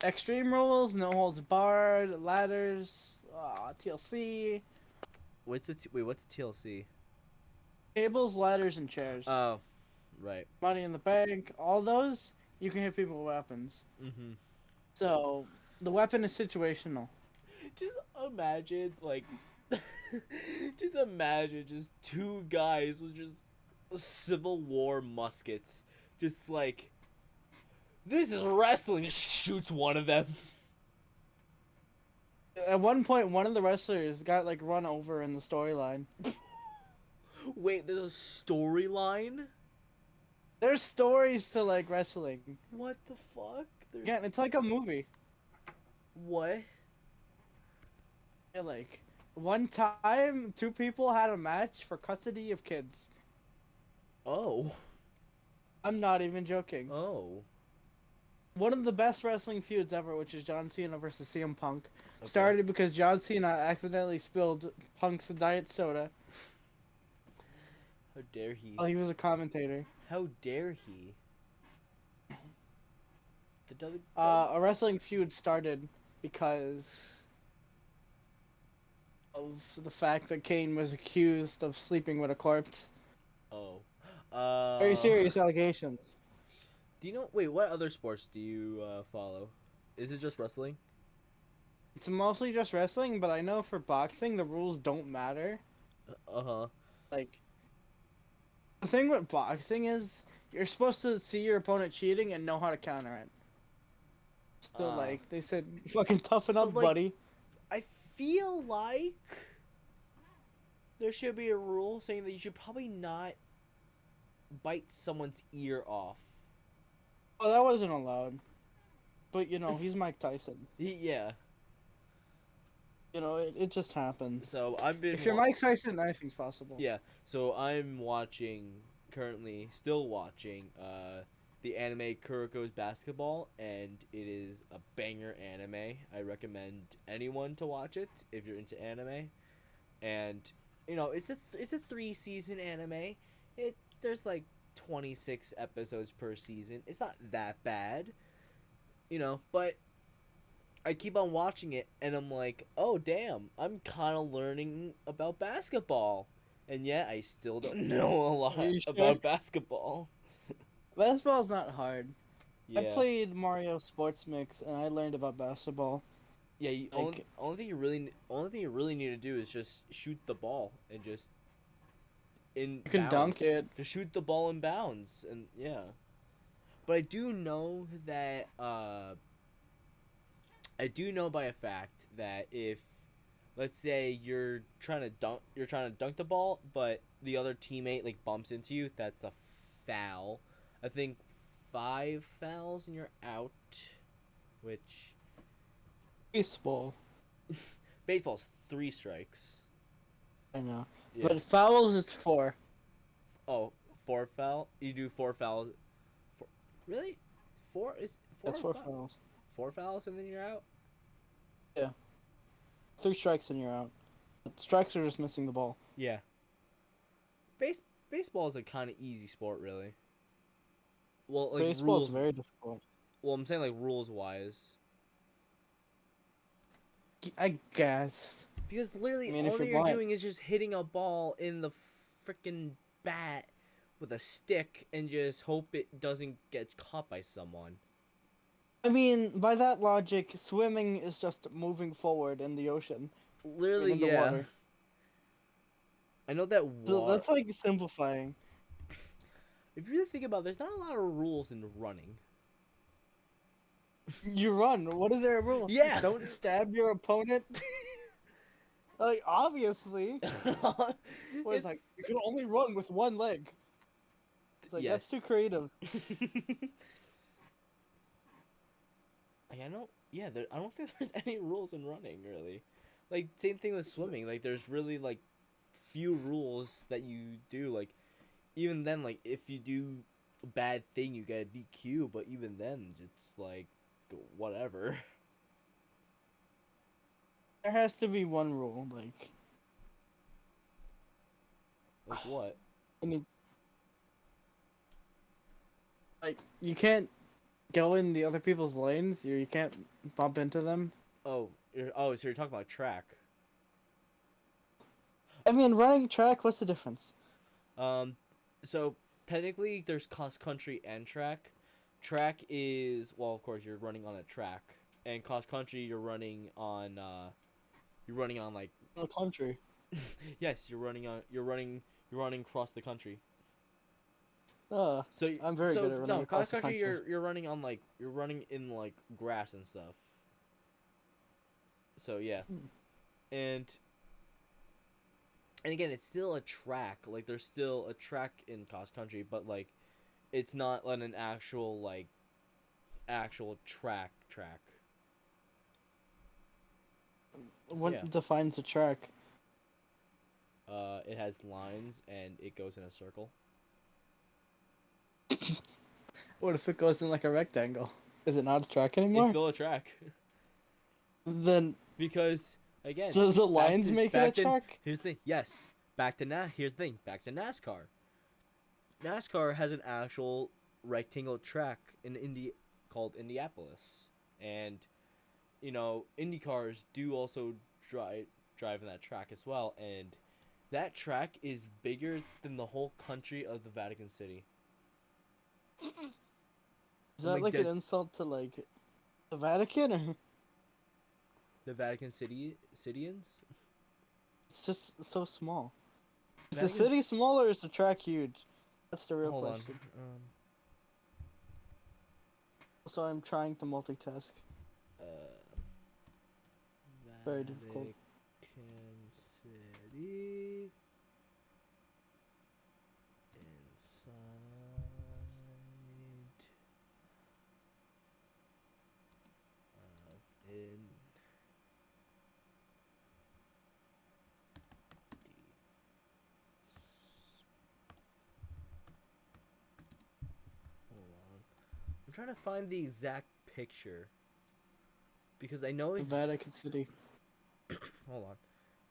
Speaker 2: Extreme rules, no holds barred, ladders, TLC,
Speaker 1: What's a TLC?
Speaker 2: tables, ladders, and chairs.
Speaker 1: Oh, right.
Speaker 2: Money in the bank, all those you can hit people with weapons.
Speaker 1: Mm-hmm.
Speaker 2: So the weapon is situational.
Speaker 1: Just imagine, like, just imagine just two guys with just Civil War muskets, just like, this is wrestling. Just shoots one of them.
Speaker 2: At one point, one of the wrestlers got like run over in the storyline.
Speaker 1: Wait, there's a storyline?
Speaker 2: There's stories to like wrestling.
Speaker 1: What the fuck?
Speaker 2: Again, it's like a movie.
Speaker 1: What?
Speaker 2: Yeah, like one time, two people had a match for custody of kids.
Speaker 1: Oh.
Speaker 2: I'm not even joking.
Speaker 1: Oh.
Speaker 2: One of the best wrestling feuds ever, which is John Cena versus CM Punk,
Speaker 1: Okay.
Speaker 2: started because John Cena accidentally spilled Punk's diet soda
Speaker 1: How dare he?
Speaker 2: while he was a commentator.
Speaker 1: How dare he? The W.
Speaker 2: A wrestling feud started because of the fact that Kane was accused of sleeping with a corpse.
Speaker 1: Oh.
Speaker 2: Very serious allegations.
Speaker 1: Do you know? Wait, what other sports do you follow? Is it just wrestling?
Speaker 2: It's mostly just wrestling, but I know for boxing the rules don't matter.
Speaker 1: Uh huh.
Speaker 2: Like, the thing with boxing is you're supposed to see your opponent cheating and know how to counter it. So
Speaker 1: Ah.
Speaker 2: like they said, fucking toughen
Speaker 1: But
Speaker 2: up,
Speaker 1: like,
Speaker 2: buddy.
Speaker 1: I feel like there should be a rule saying that you should probably not bite someone's ear off.
Speaker 2: Oh, that wasn't allowed. But you know, he's Mike Tyson.
Speaker 1: Yeah.
Speaker 2: You know, it just happens.
Speaker 1: So I've been
Speaker 2: If you're Mike Tyson, anything's possible.
Speaker 1: yeah. So I'm watching currently, still watching the anime Kuroko's Basketball, and it is a banger anime. I recommend anyone to watch it if you're into anime. And you know, it's a 3-season anime. There's like 26 episodes per season. It's not that bad, you know, but I keep on watching it and I'm like, "Oh damn, I'm kind of learning about basketball." And yet I still don't know a
Speaker 2: Are
Speaker 1: lot
Speaker 2: you sure?
Speaker 1: about basketball.
Speaker 2: Basketball's not hard. I
Speaker 1: Yeah.
Speaker 2: played Mario Sports Mix and I learned about basketball.
Speaker 1: Yeah, you
Speaker 2: Like,
Speaker 1: only thing you really need to do is just shoot the ball and just in
Speaker 2: you can dunk
Speaker 1: bounds.
Speaker 2: it.
Speaker 1: Just shoot the ball in bounds and yeah. But I do know by a fact that if let's say you're trying to dunk the ball, but the other teammate like bumps into you, that's a foul. I think 5 fouls and you're out, which
Speaker 2: Baseball.
Speaker 1: baseball's 3 strikes.
Speaker 2: I know.
Speaker 1: Yeah.
Speaker 2: But fouls, it's 4.
Speaker 1: Oh, 4 foul. You do 4 fouls. Four, really? 4 is 4
Speaker 2: That's
Speaker 1: or
Speaker 2: 4
Speaker 1: 5?
Speaker 2: fouls.
Speaker 1: 4 fouls and then you're out.
Speaker 2: Yeah. 3 strikes and you're out. But strikes are just missing the ball.
Speaker 1: Yeah. Base Baseball is a kind of easy sport, really. Well, like
Speaker 2: Baseball is
Speaker 1: rules.
Speaker 2: very difficult.
Speaker 1: Well, I'm saying like rules wise.
Speaker 2: I guess.
Speaker 1: Because literally,
Speaker 2: I mean,
Speaker 1: all
Speaker 2: if
Speaker 1: that
Speaker 2: you're
Speaker 1: you're
Speaker 2: blind.
Speaker 1: doing is just hitting a ball in the freaking bat with a stick and just hope it doesn't get caught by someone.
Speaker 2: I mean, by that logic, swimming is just moving forward in the ocean. I mean,
Speaker 1: Literally,
Speaker 2: in the
Speaker 1: yeah.
Speaker 2: water.
Speaker 1: I know that
Speaker 2: So that's like simplifying.
Speaker 1: If you really think about it, there's not a lot of rules in running.
Speaker 2: You run. What is there a rule?
Speaker 1: Yeah.
Speaker 2: Don't stab your opponent. Like, obviously. What is like, you can only run with one leg. It's like, that's
Speaker 1: yes.
Speaker 2: too creative.
Speaker 1: Like, I don't. Yeah, I don't think there's any rules in running really. Like same thing with swimming. Like there's really like few rules that you do. Like even then, like if you do a bad thing, you get a DQ. But even then, it's like whatever.
Speaker 2: There has to be one rule, like...
Speaker 1: Like what?
Speaker 2: I mean... Like, you can't go in the other people's lanes, you can't bump into them.
Speaker 1: So you're talking about track.
Speaker 2: I mean, running track, what's the difference?
Speaker 1: So technically, there's cross country and track. Track is well, of course, you're running on a track, and cross country you're running on like
Speaker 2: The country.
Speaker 1: yes, you're running across the country.
Speaker 2: Uh,
Speaker 1: So
Speaker 2: I'm very good at running
Speaker 1: no,
Speaker 2: across
Speaker 1: cross
Speaker 2: the
Speaker 1: country
Speaker 2: country.
Speaker 1: you're running on like you're running in like grass and stuff. So yeah. And again, it's still a track. Like there's still a track in cross country, but like it's not like an actual track.
Speaker 2: What
Speaker 1: Yeah.
Speaker 2: defines a track?
Speaker 1: It has lines and it goes in a circle.
Speaker 2: What if it goes in like a rectangle? Is it not a track
Speaker 1: It's
Speaker 2: anymore?
Speaker 1: still a track.
Speaker 2: Then
Speaker 1: Because again,
Speaker 2: does the
Speaker 1: back
Speaker 2: lines
Speaker 1: to
Speaker 2: make it
Speaker 1: back
Speaker 2: a
Speaker 1: then.
Speaker 2: track?
Speaker 1: Here's the thing. Yes, here's the thing. Back to NASCAR. NASCAR has an actual rectangle track in called Indianapolis, and Indy cars do also drive in that track as well, and that track is bigger than the whole country of the Vatican City.
Speaker 2: Is that like an insult to like the Vatican, or
Speaker 1: the Vatican Cityans?
Speaker 2: it's just so small? Is the
Speaker 1: Vatican's-
Speaker 2: city small or is the track huge? That's the real
Speaker 1: Hold
Speaker 2: question.
Speaker 1: on.
Speaker 2: So I'm trying to multitask.
Speaker 1: Uh,
Speaker 2: Very difficult.
Speaker 1: Vatican City inside of in hold on. I'm trying to find the exact picture because I know
Speaker 2: The
Speaker 1: it's
Speaker 2: Vatican City.
Speaker 1: hold on.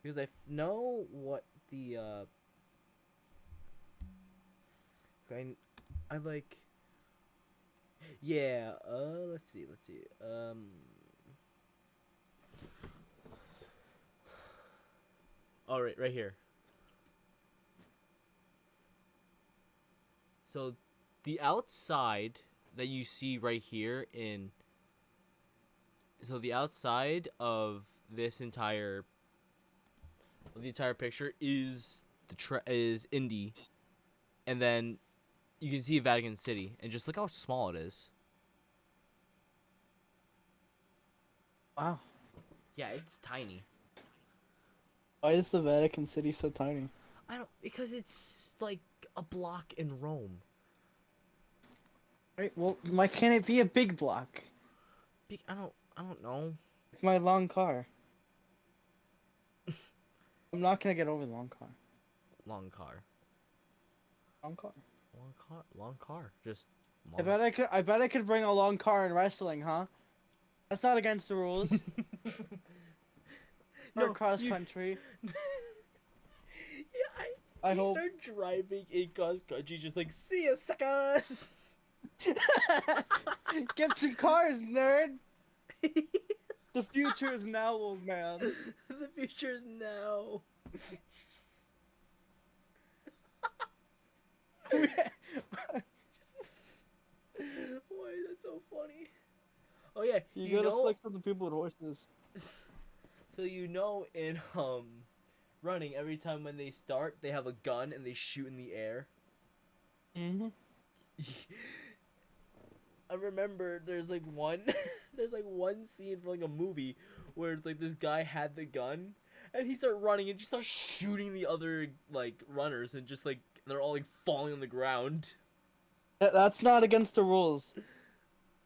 Speaker 1: Because I know what the I like yeah, let's see. All right here. So the outside that you see right here the outside of this entire picture is is Indy, and then you can see Vatican City, and just look how small it is.
Speaker 2: Wow.
Speaker 1: Yeah, it's tiny.
Speaker 2: Why is the Vatican City so tiny?
Speaker 1: I don't because it's like a block in Rome.
Speaker 2: Right. Well, why can't it be a big block?
Speaker 1: I don't know.
Speaker 2: Like my long car. I'm not gonna get over the long car.
Speaker 1: Long car. Long car. Just. Long.
Speaker 2: I bet I could bring a long car in wrestling, huh? That's not against the rules. Or cross country.
Speaker 1: Yeah,
Speaker 2: I hope.
Speaker 1: start driving in cross country, just like, see ya, suckers.
Speaker 2: Get some cars, nerd. The future is now, old man.
Speaker 1: The future is now. Why is that so funny? Oh yeah,
Speaker 2: you gotta flex with the people with horses.
Speaker 1: So in running, every time when they start, they have a gun and they shoot in the air.
Speaker 2: Mhm.
Speaker 1: I remember there's one scene from like a movie where it's like this guy had the gun and he started running and just started shooting the other like runners and just like they're all like falling on the ground.
Speaker 2: That's not against the rules.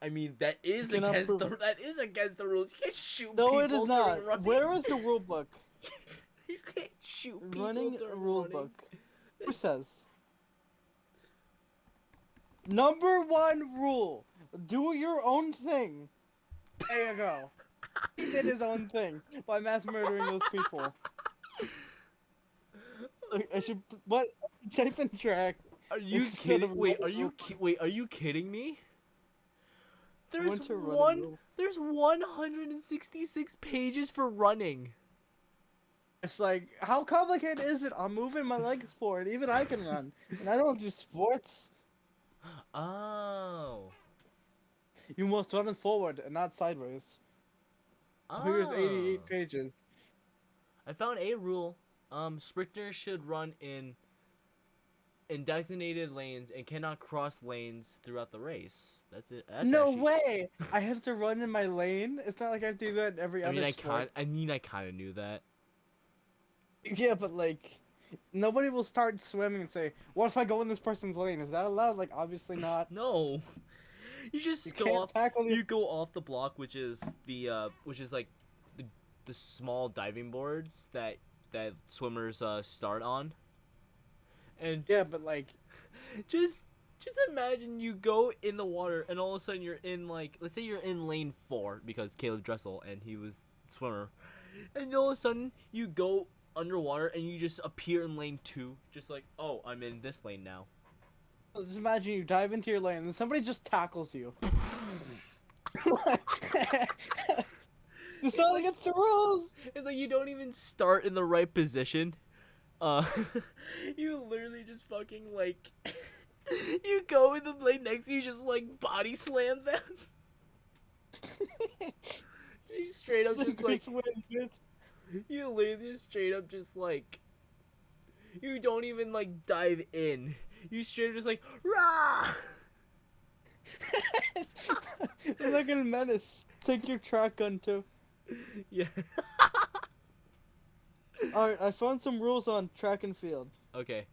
Speaker 1: I mean that is against the rules. You can't shoot people.
Speaker 2: No, it is not.
Speaker 1: Running.
Speaker 2: Where is the rule book?
Speaker 1: You can't shoot people
Speaker 2: Running
Speaker 1: during
Speaker 2: rule
Speaker 1: running.
Speaker 2: book. Who says? Number 1 rule: do your own thing. There you go. He did his own thing by mass murdering those people. I should type in track.
Speaker 1: Are you kidding? Wait, are you kidding me? There's 166 pages for running.
Speaker 2: It's like, how complicated is it? I'm moving my legs forward. Even I can run, and I don't do sports.
Speaker 1: Oh.
Speaker 2: You must run forward and not sideways.
Speaker 1: Oh.
Speaker 2: Here's 88 pages.
Speaker 1: I found a rule. Sprinters should run in designated lanes and cannot cross lanes throughout the race. That's it.
Speaker 2: No way! I have to run in my lane? It's not like I have to do that in every other sport.
Speaker 1: I kind of knew that.
Speaker 2: Yeah, but like, nobody will start swimming and say, what if I go in this person's lane? Is that allowed? Like, obviously not.
Speaker 1: No. You just go off the block, which is like the small diving boards that swimmers start on. And
Speaker 2: yeah, but like,
Speaker 1: just Just imagine you go in the water and all of a sudden you're in like, let's say you're in lane 4 because Caleb Dressel and he was swimmer, and all of a sudden you go underwater and you just appear in lane 2, just like, oh, I'm in this lane now.
Speaker 2: Just imagine you dive into your lane and somebody just tackles you. It's not against the rules.
Speaker 1: It's like you don't even start in the right position. You literally just fucking like, you go in the lane next to you, just like body slam them. You straight up just like, you literally just straight up just like, you don't even like dive in. You straight up just like, rah!
Speaker 2: You're like a menace. Take your track gun too.
Speaker 1: Yeah.
Speaker 2: Alright, I found some rules on track and field.
Speaker 1: Okay,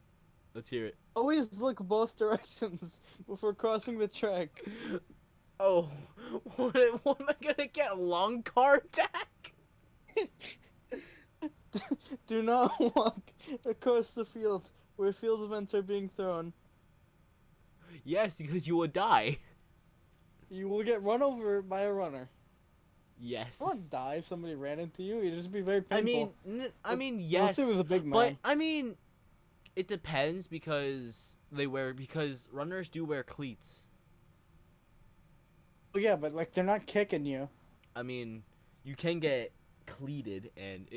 Speaker 1: let's hear it.
Speaker 2: Always look both directions before crossing the track.
Speaker 1: Oh, what am I gonna get? A long car attack?
Speaker 2: Do not walk across the field where field events are being thrown.
Speaker 1: Yes, because you will die.
Speaker 2: You will get run over by a runner.
Speaker 1: Yes.
Speaker 2: You won't die if somebody ran into you. It'd just be very painful.
Speaker 1: I mean, yes.
Speaker 2: Unless it was a big man.
Speaker 1: But I mean, it depends because runners do wear cleats.
Speaker 2: Well, yeah, but like they're not kicking you.
Speaker 1: I mean, you can get cleated and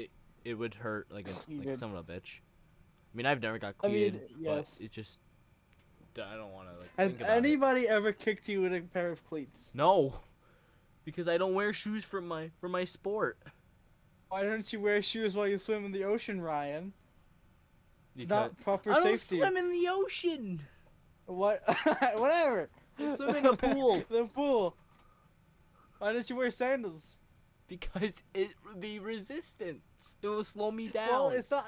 Speaker 1: it would hurt like son of a bitch. I mean, I've never got cleated,
Speaker 2: yes.
Speaker 1: but it just, I don't want to like.
Speaker 2: Has
Speaker 1: think about
Speaker 2: anybody ever kicked you with a pair of cleats?
Speaker 1: No, because I don't wear shoes for my sport.
Speaker 2: Why don't you wear shoes while you swim in the ocean, Ryan? It's
Speaker 1: Because
Speaker 2: not proper
Speaker 1: I don't
Speaker 2: safety.
Speaker 1: swim in the ocean.
Speaker 2: What? Whatever.
Speaker 1: I swim in a pool.
Speaker 2: The pool. Why don't you wear sandals?
Speaker 1: Because it would be resistance. It will slow me down.
Speaker 2: Well, it's not.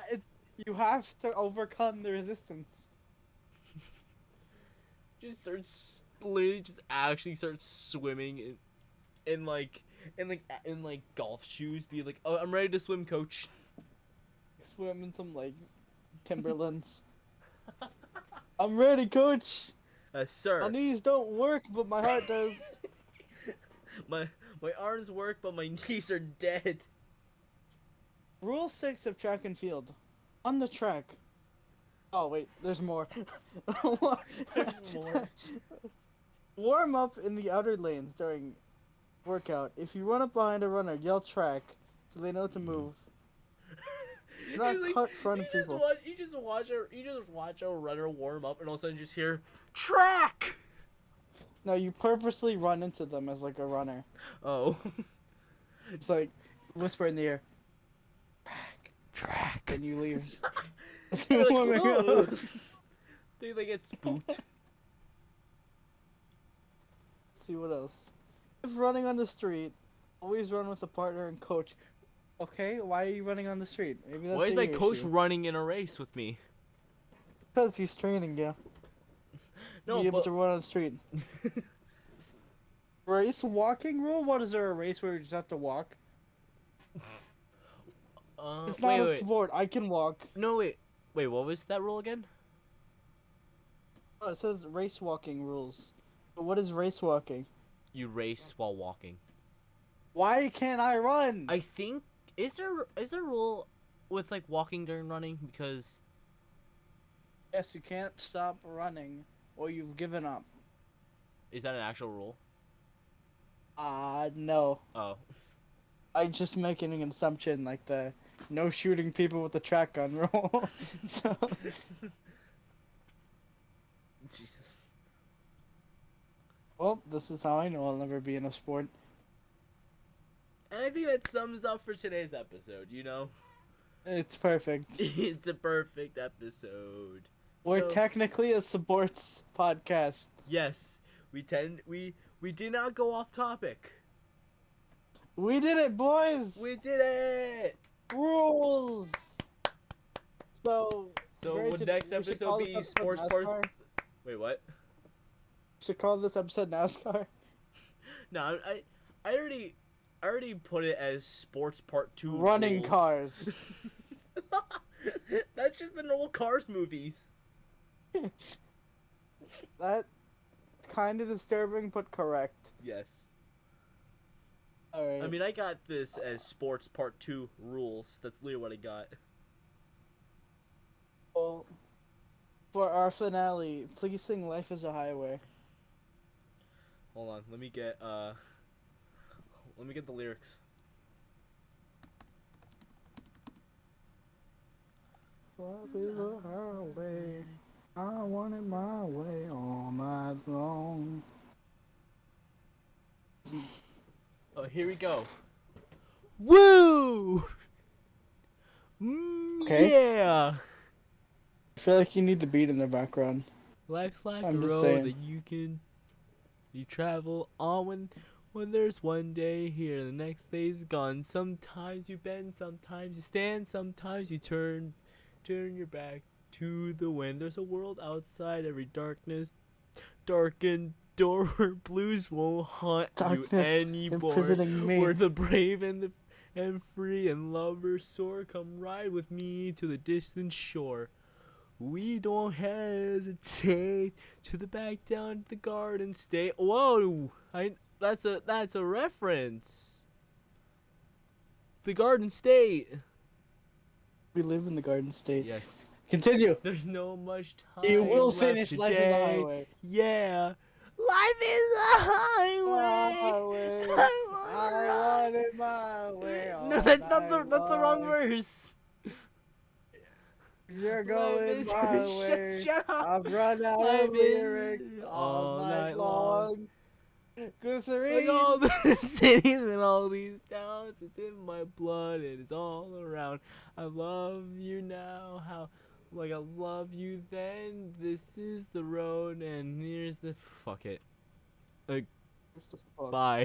Speaker 2: You have to overcome the resistance.
Speaker 1: Literally just actually start swimming in golf shoes. Be like, oh, I'm ready to swim, coach.
Speaker 2: Swim in some like Timberlands. I'm ready, coach.
Speaker 1: Sir.
Speaker 2: My knees don't work, but my heart does.
Speaker 1: my arms work, but my knees are dead.
Speaker 2: Rule 6 of track and field. On the track. Oh wait, there's more.
Speaker 1: There's more.
Speaker 2: Warm up in the outer lanes during workout. If you run up behind a runner, yell track so they know to move. Do not cut front of people.
Speaker 1: You just watch a runner warm up, and all of a sudden you just hear track.
Speaker 2: No, you purposely run into them as like a runner.
Speaker 1: Oh.
Speaker 2: It's like whisper in the air.
Speaker 1: Track.
Speaker 2: And you leave.
Speaker 1: Like, oh. They like get spooked.
Speaker 2: See what else. If running on the street, always run with a partner and coach. Okay, why are you running on the street? Maybe that's
Speaker 1: why is my
Speaker 2: your
Speaker 1: coach
Speaker 2: issue.
Speaker 1: running in a race with me?
Speaker 2: Because he's training you.
Speaker 1: No,
Speaker 2: Be able to run on the street. Race walking rule? What is there, a race where you just have to walk? It's not a sport. I can walk.
Speaker 1: No, wait, what was that rule again?
Speaker 2: Oh, it says race walking rules. But what is race walking?
Speaker 1: You race while walking.
Speaker 2: Why can't I run?
Speaker 1: I think is there a rule with like walking during running because
Speaker 2: Yes, you can't stop running or you've given up.
Speaker 1: is that an actual rule?
Speaker 2: No.
Speaker 1: Oh.
Speaker 2: I'm just making an assumption like the no shooting people with the track gun rule. So
Speaker 1: Jesus.
Speaker 2: well, this is how I know I'll never be in a sport.
Speaker 1: And I think that sums up for today's episode, you know?
Speaker 2: It's perfect.
Speaker 1: It's a perfect episode.
Speaker 2: We're
Speaker 1: So,
Speaker 2: technically a sports podcast.
Speaker 1: yes, we did not go off topic.
Speaker 2: We did it, boys!
Speaker 1: We did it!
Speaker 2: Rules! So
Speaker 1: Would next
Speaker 2: we should
Speaker 1: episode
Speaker 2: call
Speaker 1: be
Speaker 2: this episode
Speaker 1: sports
Speaker 2: NASCAR?
Speaker 1: parts? Wait, what?
Speaker 2: Should call this episode NASCAR?
Speaker 1: No, I already put it as sports part 2
Speaker 2: Running
Speaker 1: rules.
Speaker 2: cars.
Speaker 1: That's just the normal Cars movies.
Speaker 2: That's kind of disturbing, but correct.
Speaker 1: Yes.
Speaker 2: Alright.
Speaker 1: I mean, I got this as sports part 2 rules. That's literally what I got.
Speaker 2: Well, for our finale, please sing Life is a Highway.
Speaker 1: Hold on, let me get the lyrics.
Speaker 2: Life is a highway. I want it my way all night long.
Speaker 1: Oh, here we go. Woo!
Speaker 2: Okay.
Speaker 1: Yeah.
Speaker 2: I feel like you need the beat in the background.
Speaker 1: Life's like
Speaker 2: I'm
Speaker 1: a
Speaker 2: just
Speaker 1: road
Speaker 2: saying.
Speaker 1: that you travel on when there's one day here, the next day's gone. Sometimes you bend, sometimes you stand, sometimes you turn your back to the wind. There's a world outside every darkened door where blues won't haunt you
Speaker 2: Darkness
Speaker 1: anymore.
Speaker 2: imprisoning me.
Speaker 1: Where the brave and free and lovers soar. Come ride with me to the distant shore. We don't hesitate to the back down to the Garden State. Whoa, that's a reference. The Garden State.
Speaker 2: We live in the Garden State.
Speaker 1: Yes.
Speaker 2: Continue.
Speaker 1: There's no much time.
Speaker 2: You will
Speaker 1: left
Speaker 2: finish
Speaker 1: today.
Speaker 2: Life is a Highway.
Speaker 1: Yeah. Life is a highway.
Speaker 2: I want it my way.
Speaker 1: No, that's the wrong verse.
Speaker 2: You're going my way.
Speaker 1: Shut up.
Speaker 2: I've run out
Speaker 1: Life
Speaker 2: of
Speaker 1: is
Speaker 2: lyrics all night long.
Speaker 1: Like
Speaker 2: Glycerine.
Speaker 1: all the cities and all these towns, it's in my blood. It is all around. I love you now. How like I love you then. This is the road, and here's the fuck it. Bye.